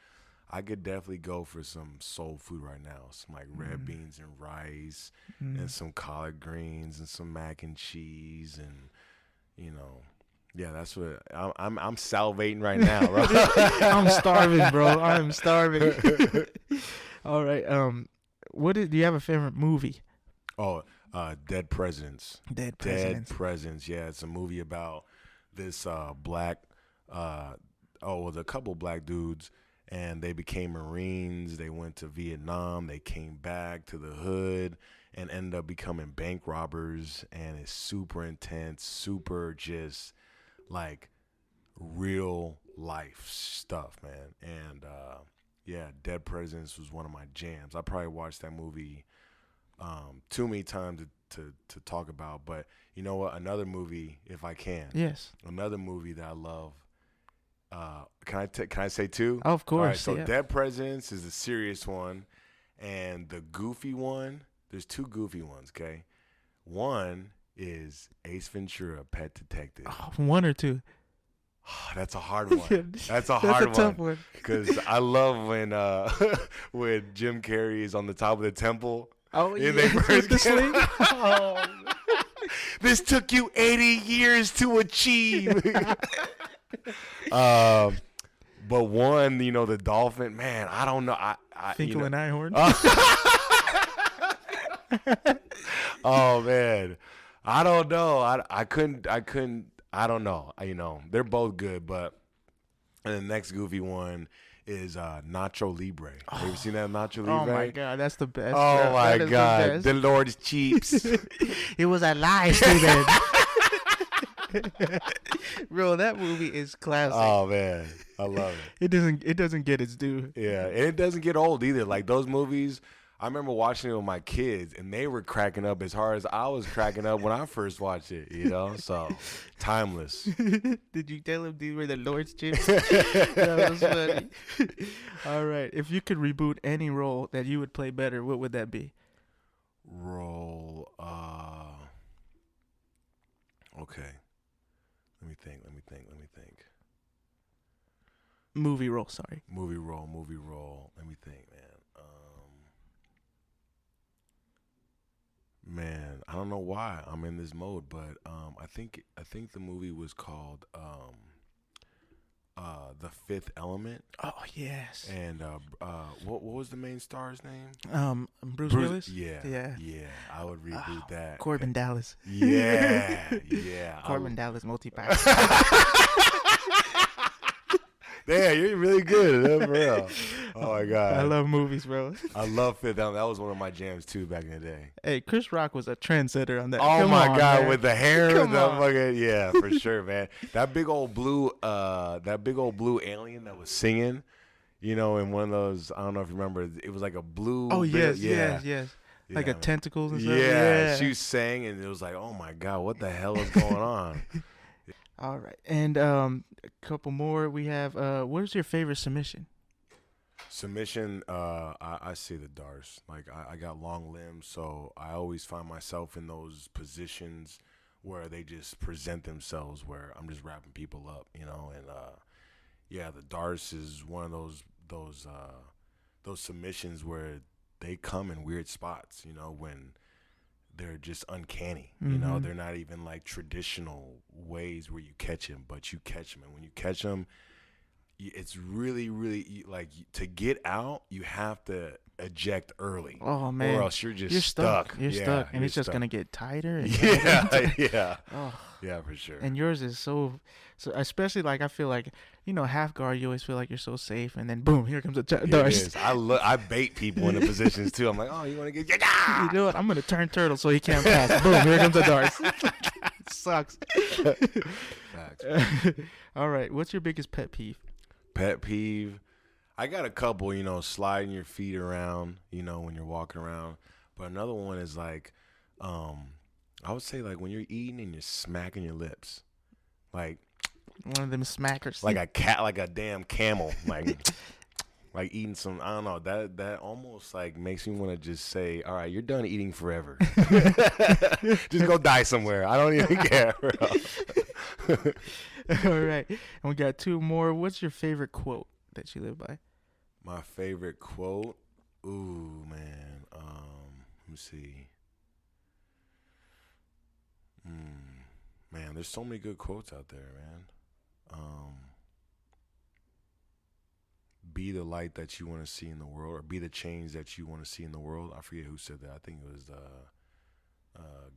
[SPEAKER 2] I could definitely go for some soul food right now. Some like red beans and rice and some collard greens and some mac and cheese and yeah, that's what I'm salivating right now, bro.
[SPEAKER 1] I'm starving, bro. I'm starving. All right. Do you have a favorite movie?
[SPEAKER 2] Oh, Dead Presidents.
[SPEAKER 1] Dead
[SPEAKER 2] Dead
[SPEAKER 1] Presidents.
[SPEAKER 2] Presidents. Yeah, it's a movie about this black. A couple black dudes, and they became Marines. They went to Vietnam. They came back to the hood and ended up becoming bank robbers. And it's super intense, super just like real life stuff, man. And yeah, Dead Presidents was one of my jams. I probably watched that movie too many times to talk about. But you know what? Another movie, if I can.
[SPEAKER 1] Yes.
[SPEAKER 2] Another movie that I love. Can I say two?
[SPEAKER 1] Of course.
[SPEAKER 2] All right, so
[SPEAKER 1] yeah.
[SPEAKER 2] Dead Presidents is a serious one, and the goofy one. There's two goofy ones. Okay, one is Ace Ventura: Pet Detective.
[SPEAKER 1] Oh, one or two.
[SPEAKER 2] That's a hard one. That's a hard
[SPEAKER 1] tough one.
[SPEAKER 2] Because I love when when Jim Carrey is on the top of the temple.
[SPEAKER 1] Oh, yeah.
[SPEAKER 2] They first
[SPEAKER 1] the sling. Oh.
[SPEAKER 2] This took you 80 years to achieve. But one, the dolphin, man, I don't know.
[SPEAKER 1] Finkel and Einhorn.
[SPEAKER 2] Oh man, I don't know. I couldn't. I don't know. They're both good, but and the next goofy one is Nacho Libre. Have you ever seen that Nacho Libre?
[SPEAKER 1] Oh my god, that's the best.
[SPEAKER 2] Oh
[SPEAKER 1] bro.
[SPEAKER 2] my god,
[SPEAKER 1] the
[SPEAKER 2] the Lord's cheeks.
[SPEAKER 1] It was a lie, student. Bro, that movie is classic.
[SPEAKER 2] Oh man, I love it.
[SPEAKER 1] It doesn't get its due.
[SPEAKER 2] Yeah, and it doesn't get old either. Like those movies, I remember watching it with my kids, and they were cracking up as hard as I was cracking up when I first watched it. So timeless.
[SPEAKER 1] Did you tell him these were the Lord's chips? That was funny. All right, if you could reboot any role that you would play better, what would that be?
[SPEAKER 2] Role. Okay. Let me think.
[SPEAKER 1] Movie role, sorry.
[SPEAKER 2] Movie role. Let me think, man. Man, I don't know why I'm in this mode, but I think the movie was called The Fifth Element.
[SPEAKER 1] Oh yes.
[SPEAKER 2] And what was the main star's name?
[SPEAKER 1] Bruce Willis.
[SPEAKER 2] Yeah. I would reboot that.
[SPEAKER 1] Corbin Dallas.
[SPEAKER 2] Yeah.
[SPEAKER 1] Corbin Dallas multi-pass.
[SPEAKER 2] Damn, you're really good at that, for real. Oh my god,
[SPEAKER 1] I love movies, bro.
[SPEAKER 2] I love Fifth Element. That was one of my jams too back in the day.
[SPEAKER 1] Hey, Chris Rock was a trendsetter on that.
[SPEAKER 2] Oh
[SPEAKER 1] Come
[SPEAKER 2] my
[SPEAKER 1] on,
[SPEAKER 2] god,
[SPEAKER 1] man.
[SPEAKER 2] with the hair,
[SPEAKER 1] Come
[SPEAKER 2] the
[SPEAKER 1] on.
[SPEAKER 2] fucking yeah, for sure, man. That big old blue alien that was singing, in one of those. I don't know if you remember. It was like a blue.
[SPEAKER 1] Oh yes.
[SPEAKER 2] Yeah,
[SPEAKER 1] Like a
[SPEAKER 2] man.
[SPEAKER 1] tentacles and stuff.
[SPEAKER 2] Yeah, she sang, and it was like, oh my god, what the hell is going on?
[SPEAKER 1] All right, and a couple more. We have. What is your favorite submission?
[SPEAKER 2] Submission, I say the Darce. Like I got long limbs, so I always find myself in those positions where they just present themselves, where I'm just wrapping people up, and yeah, the Darce is one of those submissions where they come in weird spots, when they're just uncanny.
[SPEAKER 1] Mm-hmm.
[SPEAKER 2] They're not even like traditional ways where you catch them, but you catch them, and when you catch them, it's really, really like to get out. You have to eject early.
[SPEAKER 1] Oh man,
[SPEAKER 2] or else you're
[SPEAKER 1] stuck. You're
[SPEAKER 2] Yeah,
[SPEAKER 1] stuck, and
[SPEAKER 2] you're
[SPEAKER 1] it's just
[SPEAKER 2] stuck.
[SPEAKER 1] gonna get tighter. And
[SPEAKER 2] Yeah.
[SPEAKER 1] Oh.
[SPEAKER 2] Yeah, for sure.
[SPEAKER 1] And yours is so especially like I feel like half guard. You always feel like you're so safe, and then boom, here comes a
[SPEAKER 2] It
[SPEAKER 1] Darce.
[SPEAKER 2] is. I bait people into positions too. I'm like, oh, you want to get?
[SPEAKER 1] You know what? I'm gonna turn turtle so he can't pass. Boom, here comes a Darce. It sucks.
[SPEAKER 2] Facts.
[SPEAKER 1] All right, what's your biggest pet peeve?
[SPEAKER 2] Pet peeve. I got a couple, sliding your feet around, when you're walking around. But another one is like, I would say like when you're eating and you're smacking your lips. Like,
[SPEAKER 1] One of them smackers.
[SPEAKER 2] Like a cat, like a damn camel, like eating some. I don't know. That almost like makes me want to just say, all right, you're done eating forever. Just go die somewhere. I don't even care, bro.
[SPEAKER 1] All right, and we got two more. What's your favorite quote that you live by?
[SPEAKER 2] My favorite quote. Ooh, man. Let me see. Man, there's so many good quotes out there, man. Be the light that you want to see in the world, or be the change that you want to see in the world. I forget who said that. I think it was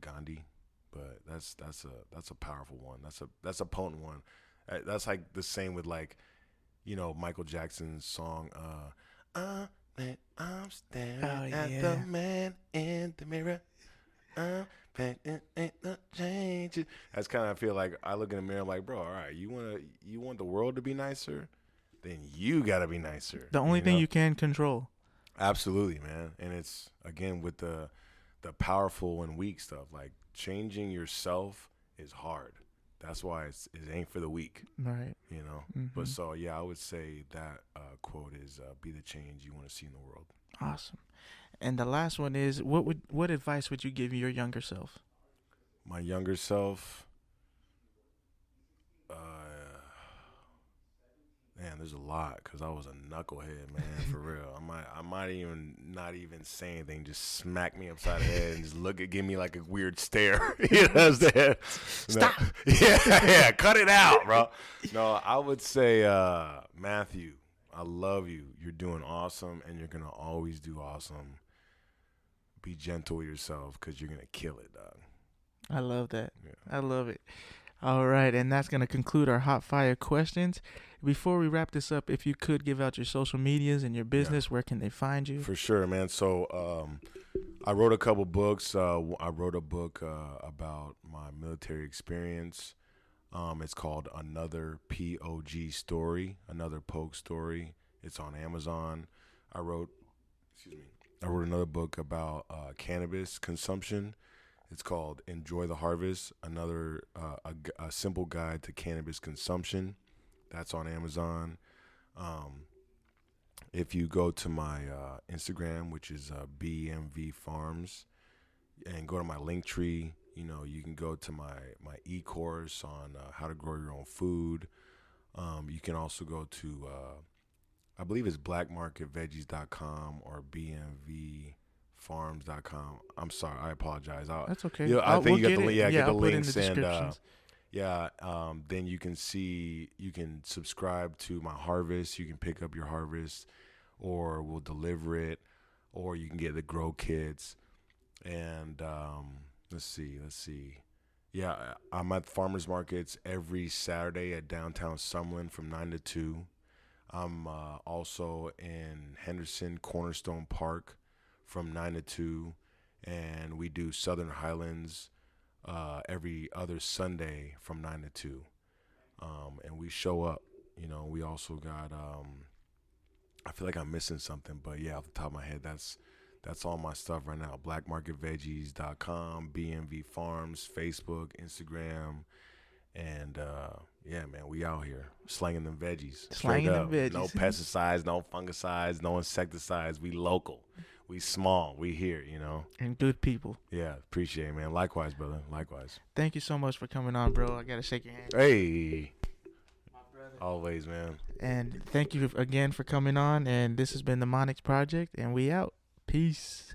[SPEAKER 2] Gandhi, but that's a powerful one. That's a potent one. That's like the same with like, Michael Jackson's song. I'm staring at the man in the mirror. Ain't no change. That's kind of, I feel like I look in the mirror, I'm like, bro, all right, you want the world to be nicer, then you gotta be nicer.
[SPEAKER 1] The only thing you can control. Absolutely,
[SPEAKER 2] man. And it's again with the powerful and weak stuff. Like changing yourself is hard. That's why it ain't for the weak.
[SPEAKER 1] Right.
[SPEAKER 2] Mm-hmm. But so yeah, I would say that quote is be the change you want to see in the world.
[SPEAKER 1] Awesome. And the last one is, what advice would you give your younger self?
[SPEAKER 2] My younger self, man, there's a lot, because I was a knucklehead, man, for real. I might even not even say anything, just smack me upside the head and just give me like a weird stare. You know what I'm saying?
[SPEAKER 1] Stop.
[SPEAKER 2] No. Yeah, cut it out, bro. No, I would say, Matthew, I love you. You're doing awesome, and you're going to always do awesome. Be gentle with yourself, because you're going to kill it, dog.
[SPEAKER 1] I love that.
[SPEAKER 2] Yeah.
[SPEAKER 1] I love it. All right, and that's going to conclude our hot fire questions. Before we wrap this up, if you could give out your social medias and your business, where can they find you?
[SPEAKER 2] For sure, man. So I wrote a couple books. I wrote a book about my military experience. It's called Another P.O.G. Story, Another Pogue Story. It's on Amazon. I wrote another book about cannabis consumption. It's called Enjoy the Harvest, another a simple guide to cannabis consumption. That's on Amazon. If you go to my Instagram, which is BMV Farms, and go to my link tree, you can go to my e-course on how to grow your own food. You can also go to, I believe it's blackmarketveggies.com or bmvfarms.com. I'm sorry, I apologize.
[SPEAKER 1] That's okay.
[SPEAKER 2] I think you got the link.
[SPEAKER 1] Yeah,
[SPEAKER 2] get the
[SPEAKER 1] I'll
[SPEAKER 2] links
[SPEAKER 1] put in the descriptions.
[SPEAKER 2] Then you can subscribe to my harvest. You can pick up your harvest, or we'll deliver it, or you can get the grow kits. And let's see. Yeah, I'm at farmers markets every Saturday at downtown Summerlin from 9 to 2. I'm also in Henderson Cornerstone Park from 9 to 2, and we do Southern Highlands every other Sunday from 9 to 2. And we show up. We also got, I feel like I'm missing something, but yeah, off the top of my head, that's all my stuff right now. blackmarketveggies.com, BMV Farms, Facebook, Instagram, and yeah, man, we out here slanging them veggies.
[SPEAKER 1] Slanging them veggies.
[SPEAKER 2] No pesticides, no fungicides, no insecticides. We local. We small. We here,
[SPEAKER 1] And good people.
[SPEAKER 2] Yeah, appreciate it, man. Likewise, brother. Likewise.
[SPEAKER 1] Thank you so much for coming on, bro. I got to shake your hand.
[SPEAKER 2] Hey. My brother. Always, man.
[SPEAKER 1] And thank you again for coming on. And this has been the Monix Project, and we out. Peace.